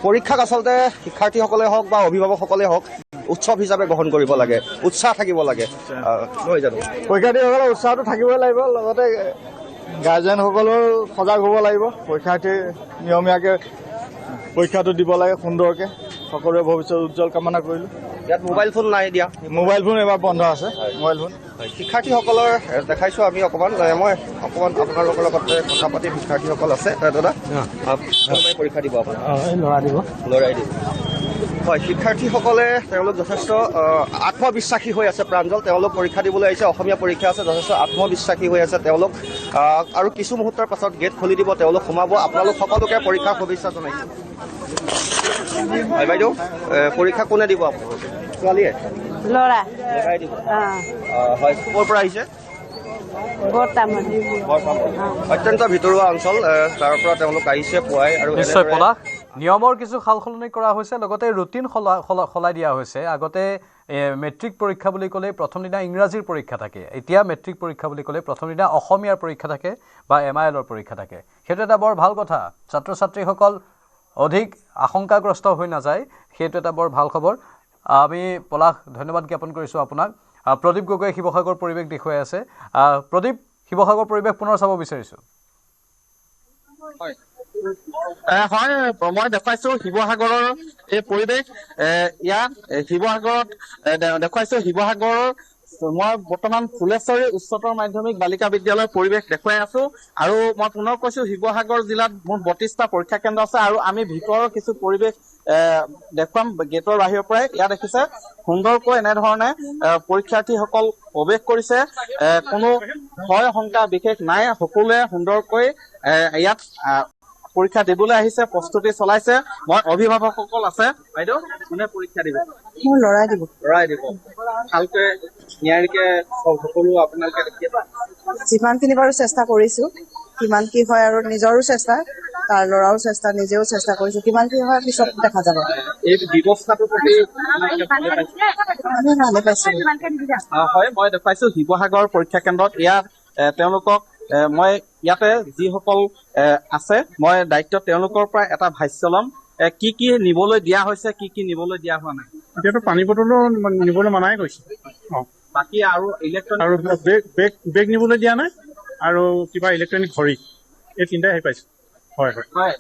পৰীক্ষাক আচলতে শিক্ষাৰ্থীসকলে হওক বা অভিভাৱকসকলে হওক উৎসৱ হিচাপে গ্ৰহণ কৰিব লাগে উৎসাহ থাকিব লাগে নহয় জানো পৰীক্ষাৰ্থীসকলৰ উৎসাহটো থাকিবই লাগিব লগতে গাৰ্জেনসকলেও সজাগ হ'ব লাগিব পৰীক্ষাৰ্থী নিয়মীয়াকৈ পৰীক্ষাটো দিব লাগে সুন্দৰকৈ সকলোৰে ভৱিষ্যত উজ্জ্বল কামনা কৰিলোঁ ইয়াত মোবাইল ফোন নাই দিয়া মোবাইল ফোন এবাৰ বন্ধ আছে মোবাইল ফোন শিক্ষাৰ্থীসকলৰ দেখাইছোঁ আমি অকণমান মই অকণমান আপোনালোকৰ লগত কথা পাতি শিক্ষাৰ্থীসকল আছে দাদা পৰীক্ষা দিব আপোনাৰ ল'ৰাই দিব হয় শিক্ষাৰ্থীসকলে তেওঁলোক যথেষ্ট আত্মবিশ্বাসী হৈ আছে প্ৰাঞ্জল তেওঁলোক পৰীক্ষা দিবলৈ আহিছে অসমীয়া পৰীক্ষা আছে যথেষ্ট আত্মবিশ্বাসী হৈ আছে তেওঁলোক আৰু কিছু মুহূৰ্তৰ পাছত গেট খুলি দিব তেওঁলোক সোমাব আপোনালোক সকলোকে পৰীক্ষাৰ শুভেচ্ছা জনাইছোঁ হয় বাইদেউ পৰীক্ষা কোনে দিব আপোনালোকে ছোৱালীয়ে ল'ৰাই দিব হয় ক'ৰ পৰা আহিছে অত্যন্ত ভিতৰুৱা অঞ্চল তাৰ পৰা তেওঁলোক আহিছে পুৱাই আৰু নিশ্চয় পলাশ নিয়মৰ কিছু সাল সলনি কৰা হৈছে লগতে ৰুটিন সলাই দিয়া হৈছে আগতে মেট্ৰিক পৰীক্ষা বুলি ক'লে প্ৰথম দিনা ইংৰাজীৰ পৰীক্ষা থাকে এতিয়া মেট্ৰিক পৰীক্ষা বুলি ক'লে প্ৰথম দিনা অসমীয়াৰ পৰীক্ষা থাকে বা MILৰ পৰীক্ষা থাকে সেইটো এটা বৰ ভাল কথা ছাত্ৰ ছাত্ৰীসকল অধিক আশংকাগ্ৰস্ত হৈ নাযায় সেইটো এটা বৰ ভাল খবৰ আমি পলাশ ধন্যবাদ জ্ঞাপন কৰিছোঁ আপোনাক প্ৰদীপ গগৈয়ে শিৱসাগৰ পৰিৱেশ দেখুৱাই আছে প্ৰদীপ শিৱসাগৰ পৰিৱেশ পুনৰ চাব বিচাৰিছোঁ হয় মই দেখুৱাইছোঁ শিৱসাগৰৰ এই পৰিৱেশ ইয়াত শিৱসাগৰত দেখুৱাইছোঁ শিৱসাগৰৰ মই বৰ্তমান ফুলেশ্বৰী উচ্চতৰ মাধ্যমিক বালিকা বিদ্যালয়ৰ পৰিৱেশ দেখুৱাই আছো আৰু মই পুনৰ কৈছো শিৱসাগৰ জিলাত মুঠ 32টা পৰীক্ষা কেন্দ্ৰ আছে আৰু আমি ভিতৰৰ কিছু পৰিৱেশ দেখুৱাম গেটৰ বাহিৰৰ পৰাই। ইয়াত দেখিছে সুন্দৰকৈ এনেধৰণে পৰীক্ষাৰ্থীসকল প্ৰৱেশ কৰিছে। কোনো ভয় শংকা বিশেষ নাই, সকলোৱে সুন্দৰকৈ ইয়াত পৰীক্ষা দিবলৈ আহিছে, প্ৰস্তুতি চলাইছে। মই অভিভাৱকসকল আছে। বাইদেউ কোনে পৰীক্ষা দিব? মোৰ ল'ৰাই দিব। ভালকৈ নিয়াৰিকে সকলো আপোনালোকে যিমানখিনি বাৰু চেষ্টা কৰিছো, কিমান কি হয় আৰু নিজৰো চেষ্টা, তাৰ ল'ৰাৰো চেষ্টা, নিজেও চেষ্টা কৰিছো, কিমান কি হয় পিছত দেখা যাব। এই ব্যৱস্থাটোৰ প্ৰতি ভালে পাইছো। হয়, মই দেখুৱাইছো শিৱসাগৰ পৰীক্ষা কেন্দ্ৰত। ইয়াত তেওঁলোকক মই ইয়াতে যিসকল আছে মই দায়িত্ব তেওঁলোকৰ পৰা এটা ভাষ্য ল'ম। কি কি নিবলৈ দিয়া হৈছে, কি কি নিবলৈ দিয়া হোৱা নাই? এতিয়াতো পানী বটলো নিবলৈ মানাই কৈছে। বাকী আৰু ইলেক্ট্ৰনিক আৰু বেগ নিবলৈ দিয়া নাই আৰু কিবা ইলেক্ট্ৰনিক ঘড়ী, এই তিনিটাই আহি পাইছো। হয় হয় হয়,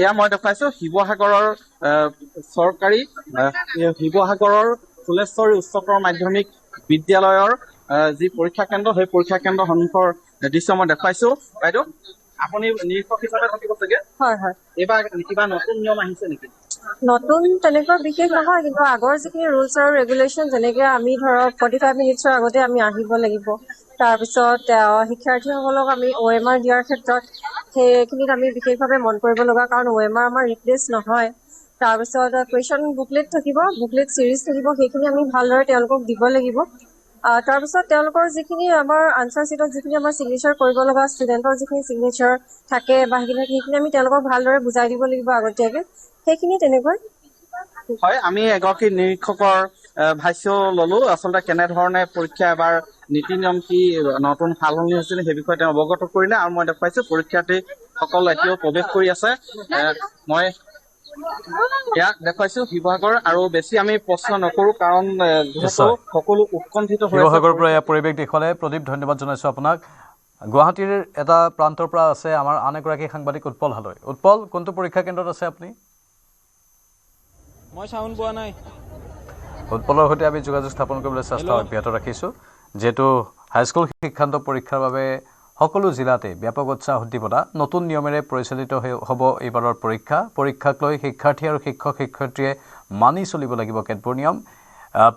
এয়া মই দেখুৱাইছো শিৱসাগৰৰ চৰকাৰী শিৱসাগৰৰ ফুলেশ্বৰী উচ্চতৰ মাধ্যমিক বিদ্যালয়ৰ যি পৰীক্ষা কেন্দ্ৰ, সেই পৰীক্ষা কেন্দ্ৰৰ সন্মুখৰ দৃশ্য মই দেখুৱাইছো। বাইদেউ আপুনি নিৰীক্ষক হিচাপে থাকিব চাগে? হয় হয়। এইবাৰ কিবা নতুন নিয়ম আহিছে নেকি? নতুন তেনেকুৱা বিশেষ নহয়, কিন্তু আগৰ যিখিনি ৰুলছ আৰু ৰেগুলেশ্যন, যেনেকে আমি ধৰক 45 মিনিটছৰ আগতে আমি আহিব লাগিব, তাৰপিছত শিক্ষাৰ্থীসকলক আমি OMR দিয়াৰ ক্ষেত্ৰত সেইখিনিত আমি বিশেষভাৱে মন কৰিব লগা, কাৰণ OMR আমাৰ ৰিপ্লেচ নহয়। তাৰপিছত কুৱেশ্যন বুকলেট থাকিব, বুকলেট চিৰিজ থাকিব, সেইখিনি আমি ভালদৰে তেওঁলোকক দিব লাগিব। তাৰপিছত তেওঁলোকৰ যিখিনি আমাৰ আনচাৰ চিটত যিখিনি আমাৰ চিগনেচাৰ কৰিব লগা, ষ্টুডেণ্টৰ যিখিনি চিগনেচাৰ থাকে বা সেইখিনি আমি তেওঁলোকক ভালদৰে বুজাই দিব লাগিব আগতীয়াকৈ। সেইখিনি তেনেকৈ। হয়, আমি এগৰাকী নিৰীক্ষকৰ ভাষ্য ললো। আচলতে কেনেধৰণে পৰীক্ষা এবাৰ নীতি নিয়ম কি নতুন সালসলনি হৈছিল সেই বিষয়ে তেওঁ অৱগত কৰিলে আৰু মই দেখুৱাইছো পৰীক্ষাৰ্থীসকল এতিয়াও প্ৰৱেশ কৰি আছে। মই ইয়াক দেখুৱাইছো শিৱসাগৰ, আৰু বেছি আমি প্ৰশ্ন নকৰো কাৰণ সকলো উৎকণ্ঠিত হৈ আছে। শিৱসাগৰৰ পৰা এয়া পৰিৱেশ দেখুৱালে। প্ৰদীপ, ধন্যবাদ জনাইছো আপোনাক। গুৱাহাটীৰ এটা প্ৰান্তৰ পৰা আছে আমাৰ আন এগৰাকী সাংবাদিক উৎপল হালৈ। উৎপল, কোনটো পৰীক্ষা কেন্দ্ৰত আছে আপুনি? মই চাউণ্ড পোৱা নাই। উৎপলৰ সৈতে আমি যোগাযোগ স্থাপন কৰিবলৈ চেষ্টা অব্যাহত ৰাখিছোঁ। যিহেতু হাইস্কুল শিক্ষান্ত পৰীক্ষাৰ বাবে সকলো জিলাতে ব্যাপক উৎসাহ উদ্দীপনা, নতুন নিয়মেৰে পৰিচালিত হ'ব এইবাৰৰ পৰীক্ষাক লৈ শিক্ষাৰ্থী আৰু শিক্ষক শিক্ষয়িত্ৰীয়ে মানি চলিব লাগিব কেতবোৰ নিয়ম।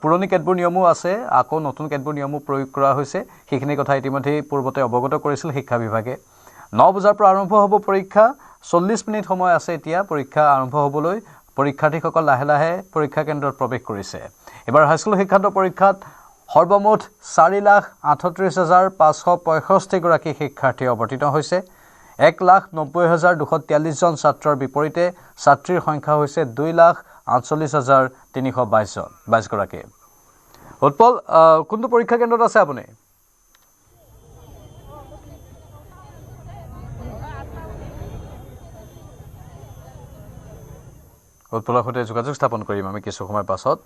পুৰণি কেতবোৰ নিয়মো আছে, আকৌ নতুন কেতবোৰ নিয়মো প্ৰয়োগ কৰা হৈছে। সেইখিনি কথা ইতিমধ্যেই পূৰ্বতে অৱগত কৰিছিল শিক্ষা বিভাগে। 9 বজাৰ পৰা আৰম্ভ হ'ব পৰীক্ষা। 40 মিনিট সময় আছে এতিয়া পৰীক্ষা আৰম্ভ হ'বলৈ। পৰীক্ষাৰ্থীসকল লাহে লাহে পৰীক্ষা কেন্দ্ৰত প্ৰৱেশ কৰিছে। এবাৰ হাইস্কুল শিক্ষান্ত পৰীক্ষাত সৰ্বমুঠ 4,38,565 গৰাকী শিক্ষাৰ্থী অৱতীৰ্ণ হৈছে। 1,90,243 জন ছাত্ৰৰ বিপৰীতে ছাত্ৰীৰ সংখ্যা হৈছে 2,48,322 গৰাকী। উৎপল, কোনটো পৰীক্ষা কেন্দ্ৰত আছে আপুনি? উৎপলৰ সৈতে যোগাযোগ স্থাপন কৰিম আমি কিছু সময় পাছত।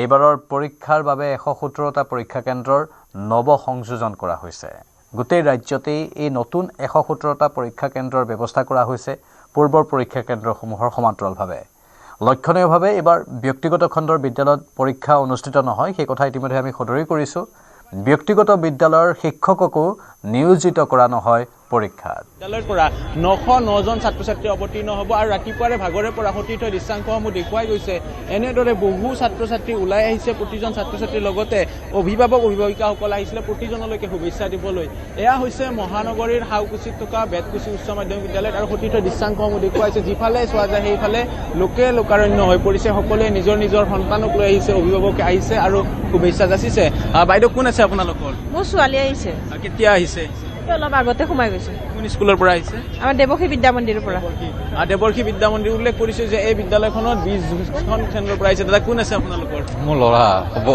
এইবাৰৰ পৰীক্ষাৰ বাবে 117টা পৰীক্ষা কেন্দ্ৰৰ নৱ সংযোজন কৰা হৈছে। গোটেই ৰাজ্যতেই এই নতুন 117টা পৰীক্ষা কেন্দ্ৰৰ ব্যৱস্থা কৰা হৈছে পূৰ্বৰ পৰীক্ষা কেন্দ্ৰসমূহৰ সমান্তৰালভাৱে। লক্ষণীয়ভাৱে এইবাৰ ব্যক্তিগত খণ্ডৰ বিদ্যালয়ত পৰীক্ষা অনুষ্ঠিত নহয়, সেই কথা ইতিমধ্যে আমি সদৰি কৰিছোঁ। ব্যক্তিগত বিদ্যালয়ৰ শিক্ষককো নিয়োজিত কৰা নহয় পৰীক্ষাত। বিদ্যালয়ৰ পৰা 909 জন ছাত্ৰ ছাত্ৰী অৱতীৰ্ণ হ'ব আৰু ৰাতিপুৱাৰে ভাগৰে পৰা সতীৰ্থ দৃশ্যাংশসমূহ দেখুৱাই গৈছে। এনেদৰে বহু ছাত্ৰ ছাত্ৰী ওলাই আহিছে। প্ৰতিজন ছাত্ৰ ছাত্ৰীৰ লগতে অভিভাৱিকাসকল আহিছিলে প্ৰতিজনলৈকে শুভেচ্ছা দিবলৈ। এয়া হৈছে মহানগৰীৰ হাউকুছিত থকা বেতকুছি উচ্চ মাধ্যমিক বিদ্যালয়ত, আৰু সতীৰ্থ দৃশ্যাংশসমূহ দেখুৱাইছে। যিফালে চোৱা যায় সেইফালে লোকাৰণ্য হৈ পৰিছে। সকলোৱে নিজৰ নিজৰ সন্তানক লৈ আহিছে, অভিভাৱকে আহিছে আৰু শুভেচ্ছা যাচিছে। বাইদেউ, কোন আছে আপোনালোকৰ? মোৰ ছোৱালী আহিছে। কেতিয়া আহিছে? অলপ আগতে সোমাই গৈছে। কোন স্কুলৰ পৰা আহিছে? আমাৰ দেৱকী বিদ্যা মন্দিৰৰ পৰা। দেৱকী বিদ্যা মন্দিৰ উল্লেখ কৰিছে যে এই বিদ্যালয়খনত 20খন কেন্দ্ৰৰ পৰা আহিছে। দাদা, কোন আছে আপোনালোকৰ? মোৰ ল'ৰা হ'ব।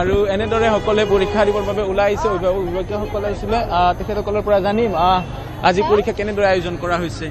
আৰু এনেদৰে সকলোৱে পৰীক্ষা দিবৰ বাবে ওলাই আহিছে। অভিভাৱকসকল আহিছিলে। তেখেতসকলৰ পৰা জানিম আজি পৰীক্ষা কেনেদৰে আয়োজন কৰা হৈছে।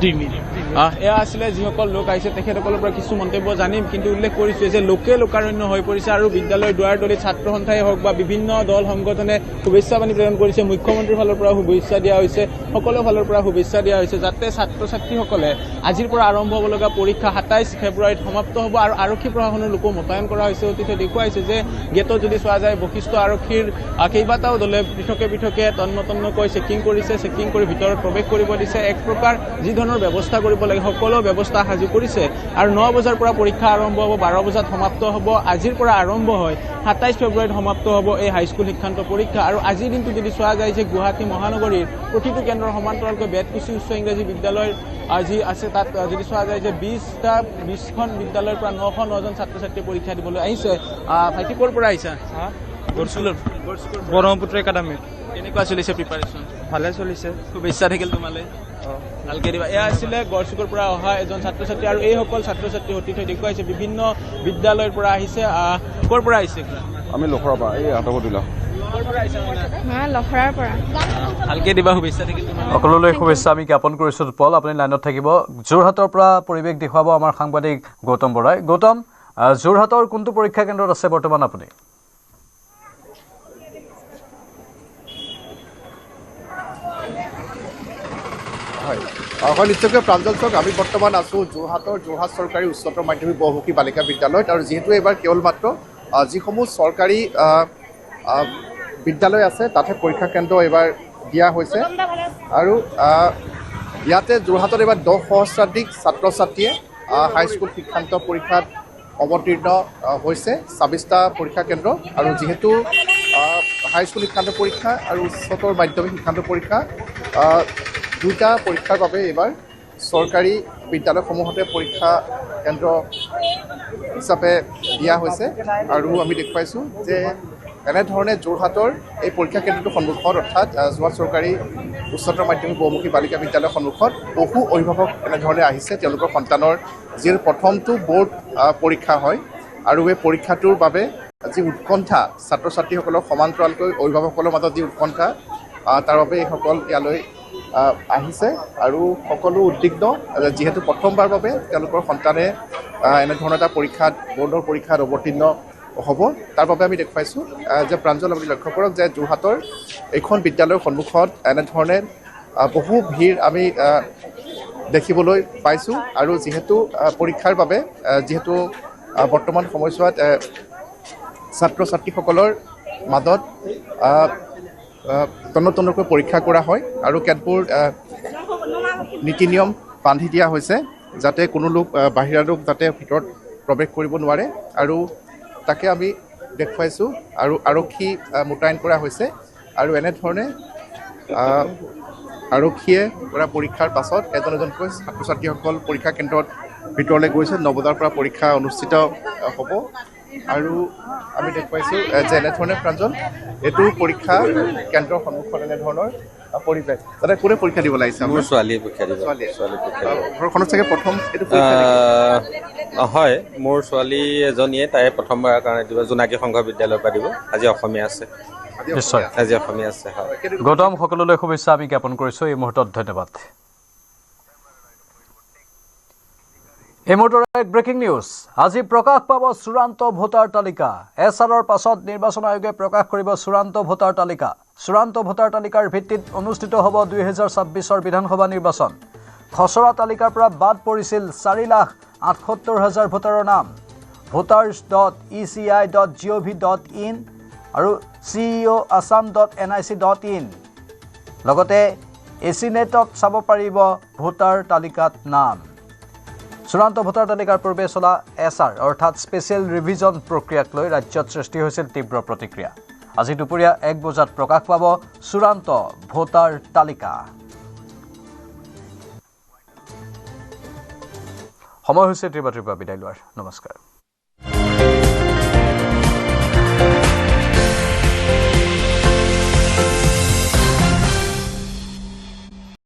এয়া আছিলে যিসকল লোক আহিছে তেখেতসকলৰ পৰা কিছু মন্তব্য জানিম, কিন্তু উল্লেখ কৰিছে যে লোকে লোকাৰণ্য হৈ পৰিছে আৰু বিদ্যালয়ৰ দুৱাৰ দলিত ছাত্ৰ সন্থাই হওক বা বিভিন্ন দল সংগঠনে শুভেচ্ছা বাণী প্ৰেৰণ কৰিছে। মুখ্যমন্ত্ৰীৰ ফালৰ পৰা শুভেচ্ছা দিয়া হৈছে, সকলো ফালৰ পৰা শুভেচ্ছা দিয়া হৈছে, যাতে ছাত্ৰ ছাত্ৰীসকলে আজিৰ পৰা আৰম্ভ হ'ব লগা পৰীক্ষা 27 ফেব্ৰুৱাৰীত সমাপ্ত হ'ব। আৰু আৰক্ষী প্ৰশাসনৰ লোকো মোতায়েন কৰা হৈছে। অতীতে দেখুৱাইছে যে গেটত যদি চোৱা যায় বশিষ্ঠ আৰক্ষীৰ কেইবাটাও দলে পৃথকে পৃথকে তন্নকৈ চেকিং কৰিছে, চেকিং কৰি ভিতৰত প্ৰৱেশ কৰিব দিছে। এক প্ৰকাৰ যি ধৰণৰ ব্যৱস্থা কৰিব লাগে সকলো ব্যৱস্থা সাজু কৰিছে। আৰু 9 বজাৰ পৰা পৰীক্ষা আৰম্ভ হ'ব, 12 বজাত সমাপ্ত হ'ব। আজিৰ পৰা আৰম্ভ হয় 27 ফেব্ৰুৱাৰীত সমাপ্ত হ'ব এই হাইস্কুল শিক্ষান্ত পৰীক্ষা। আৰু আজিৰ দিনটো যদি চোৱা যায় যে গুৱাহাটী মহানগৰীৰ প্ৰতিটো কেন্দ্ৰৰ সমান্তৰালকৈ বেতকুছি উচ্চ ইংৰাজী বিদ্যালয়ৰ যি আছে তাত যদি চোৱা যায় যে 20খন বিদ্যালয়ৰ পৰা 909জন ছাত্ৰ ছাত্ৰী পৰীক্ষা দিবলৈ আহিছে। ভাইটি ক'ৰ পৰা আহিছা? ব্ৰহ্মপুত্ৰ একাডেমী। কেনেকুৱা চলিছে প্ৰিপাৰেশ্যন? ভালে চলিছে। শুভেচ্ছা থাকিল তোমালৈ। ভালকে দিবা। এয়া আছিলে গড়চুকৰ পৰা অহা এজন ছাত্ৰ ছাত্ৰী, আৰু এইসকল ছাত্ৰ ছাত্ৰী অতীত হৈ দেখুৱাইছে বিভিন্ন বিদ্যালয়ৰ পৰা আহিছে। ক'ৰ পৰা আহিছে? আমি লখৰাৰ পৰা, এই আঁতবদিলা। লখৰাৰ পৰা। ভালকে দিবা, শুভেচ্ছা থাকিল তোমাৰ। সকলোলৈ শুভেচ্ছা আমি জ্ঞাপন কৰিছোঁ। পল, আপুনি লাইনত থাকিব। যোৰহাটৰ পৰা পৰিৱেশ দেখুৱাব আমাৰ সাংবাদিক গৌতম বৰাই। গৌতম, যোৰহাটৰ কোনটো পৰীক্ষা কেন্দ্ৰত আছে বৰ্তমান আপুনি? হয়, নিশ্চয়কৈ প্ৰাঞ্জল চক, আমি বৰ্তমান আছোঁ যোৰহাটৰ যোৰহাট চৰকাৰী উচ্চতৰ মাধ্যমিক বহুমুখী বালিকা বিদ্যালয়ত। আৰু যিহেতু এইবাৰ কেৱল মাত্ৰ যিসমূহ চৰকাৰী বিদ্যালয় আছে তাতে পৰীক্ষা কেন্দ্ৰ এইবাৰ দিয়া হৈছে। আৰু ইয়াতে যোৰহাটত এইবাৰ 10 সহস্ৰাধিক ছাত্ৰ ছাত্ৰীয়ে হাইস্কুল শিক্ষান্ত পৰীক্ষাত অৱতীৰ্ণ হৈছে। 26টা পৰীক্ষা কেন্দ্ৰ। আৰু যিহেতু হাইস্কুল শিক্ষান্ত পৰীক্ষা আৰু উচ্চতৰ মাধ্যমিক শিক্ষান্ত পৰীক্ষা দুটা পৰীক্ষাৰ বাবে এইবাৰ চৰকাৰী বিদ্যালয়সমূহতে পৰীক্ষা কেন্দ্ৰ হিচাপে দিয়া হৈছে। আৰু আমি দেখুৱাইছোঁ যে এনেধৰণে যোৰহাটৰ এই পৰীক্ষা কেন্দ্ৰটোৰ সন্মুখত, অৰ্থাৎ যোৰহাট চৰকাৰী উচ্চতৰ মাধ্যমিক বহুমুখী বালিকা বিদ্যালয়ৰ সন্মুখত বহু অভিভাৱক এনেধৰণে আহিছে। তেওঁলোকৰ সন্তানৰ যিহেতু প্ৰথমটো বৰ্ড পৰীক্ষা হয়, আৰু এই পৰীক্ষাটোৰ বাবে যি উৎকণ্ঠা ছাত্ৰ ছাত্ৰীসকলৰ সমান্তৰালকৈ অভিভাৱকসকলৰ মাজত যি উৎকণ্ঠা, তাৰ বাবে এইসকল ইয়ালৈ আহিছে। আৰু সকলো উদ্বিগ্ন, যিহেতু প্ৰথমবাৰ বাবে তেওঁলোকৰ সন্তানে এনেধৰণৰ এটা পৰীক্ষাত, বৰ্ডৰ পৰীক্ষাত অৱতীৰ্ণ হ'ব। তাৰ বাবে আমি দেখুৱাইছোঁ যে প্ৰাঞ্জল, আপুনি লক্ষ্য কৰক যে যোৰহাটৰ এইখন বিদ্যালয়ৰ সন্মুখত এনেধৰণে বহু ভিৰ আমি দেখিবলৈ পাইছোঁ। আৰু যিহেতু পৰীক্ষাৰ বাবে, যিহেতু বৰ্তমান সময়ছোৱাত ছাত্ৰ ছাত্ৰীসকলৰ মাজত তন্নতন্নকৈ পৰীক্ষা কৰা হয়, আৰু কেতবোৰ নীতি নিয়ম বান্ধি দিয়া হৈছে যাতে কোনো লোক, বাহিৰা লোক যাতে ভিতৰত প্ৰৱেশ কৰিব নোৱাৰে। আৰু তাকে আমি দেখুৱাইছোঁ। আৰু আৰক্ষী মোতায়েন কৰা হৈছে। আৰু এনেধৰণে আৰক্ষীয়ে কৰা পৰীক্ষাৰ পাছত এজন এজনকৈ ছাত্ৰ ছাত্ৰীসকল পৰীক্ষা কেন্দ্ৰত ভিতৰলৈ গৈছে। 9 বজাৰ পৰা পৰীক্ষা অনুষ্ঠিত হ'ব। আৰু আমি দেখুৱাইছোঁ যে এনেধৰণে প্ৰাঞ্জল, এইটো পৰীক্ষা কেন্দ্ৰৰ সন্মুখত এনেধৰণৰ পৰিৱেশ। তাতে কোনে পৰীক্ষা দিব লাগিছে? মোৰ ছোৱালীয়ে পৰীক্ষা দিব। ঘৰখনত চাগে প্ৰথম এইটো হয়, মোৰ ছোৱালী এজনীয়ে, তাই প্ৰথমবাৰৰ কাৰণে দিব। জোনাকী সংঘ বিদ্যালয়ৰ পৰা দিব। আজি অসমীয়া আছে। নিশ্চয়, আজি অসমীয়া আছে। হয়, গৌতম, সকলোলৈ শুভেচ্ছা আমি জ্ঞাপন কৰিছোঁ এই মুহূৰ্তত। ধন্যবাদ। এই মুহূৰ্তৰ এক ব্ৰেকিং নিউজ। আজি প্ৰকাশ পাব চূড়ান্ত ভোটাৰ তালিকা। এছআৰৰ পাছত নিৰ্বাচন আয়োগে প্ৰকাশ কৰিব চূড়ান্ত ভোটাৰ তালিকা। চূড়ান্ত ভোটাৰ তালিকাৰ ভিত্তিত অনুষ্ঠিত হ'ব 2026 বিধানসভা নিৰ্বাচন। খচৰা তালিকাৰ পৰা বাদ পৰিছিল 4,78,000 ভোটাৰৰ নাম। voters.eci.gov.in আৰু ceoassam.nic.in। লগতে এচিনেটত চাব পাৰিব ভোটাৰ তালিকাত নাম। চূড়ান্ত ভোটাৰ তালিকাৰ পূৰ্বে চলা এছআৰ অৰ্থাৎ স্পেচিয়েল ৰিভিজন প্ৰক্ৰিয়াক লৈ ৰাজ্যত সৃষ্টি হৈছিল তীব্ৰ প্ৰতিক্ৰিয়া। আজি দুপৰীয়া 1 বজাত প্ৰকাশ পাব চূড়ান্ত ভোটাৰ তালিকা। সময় হৈছে ত্ৰিবাতিৰ পৰা বিদায় লোৱাৰ। নমস্কাৰ।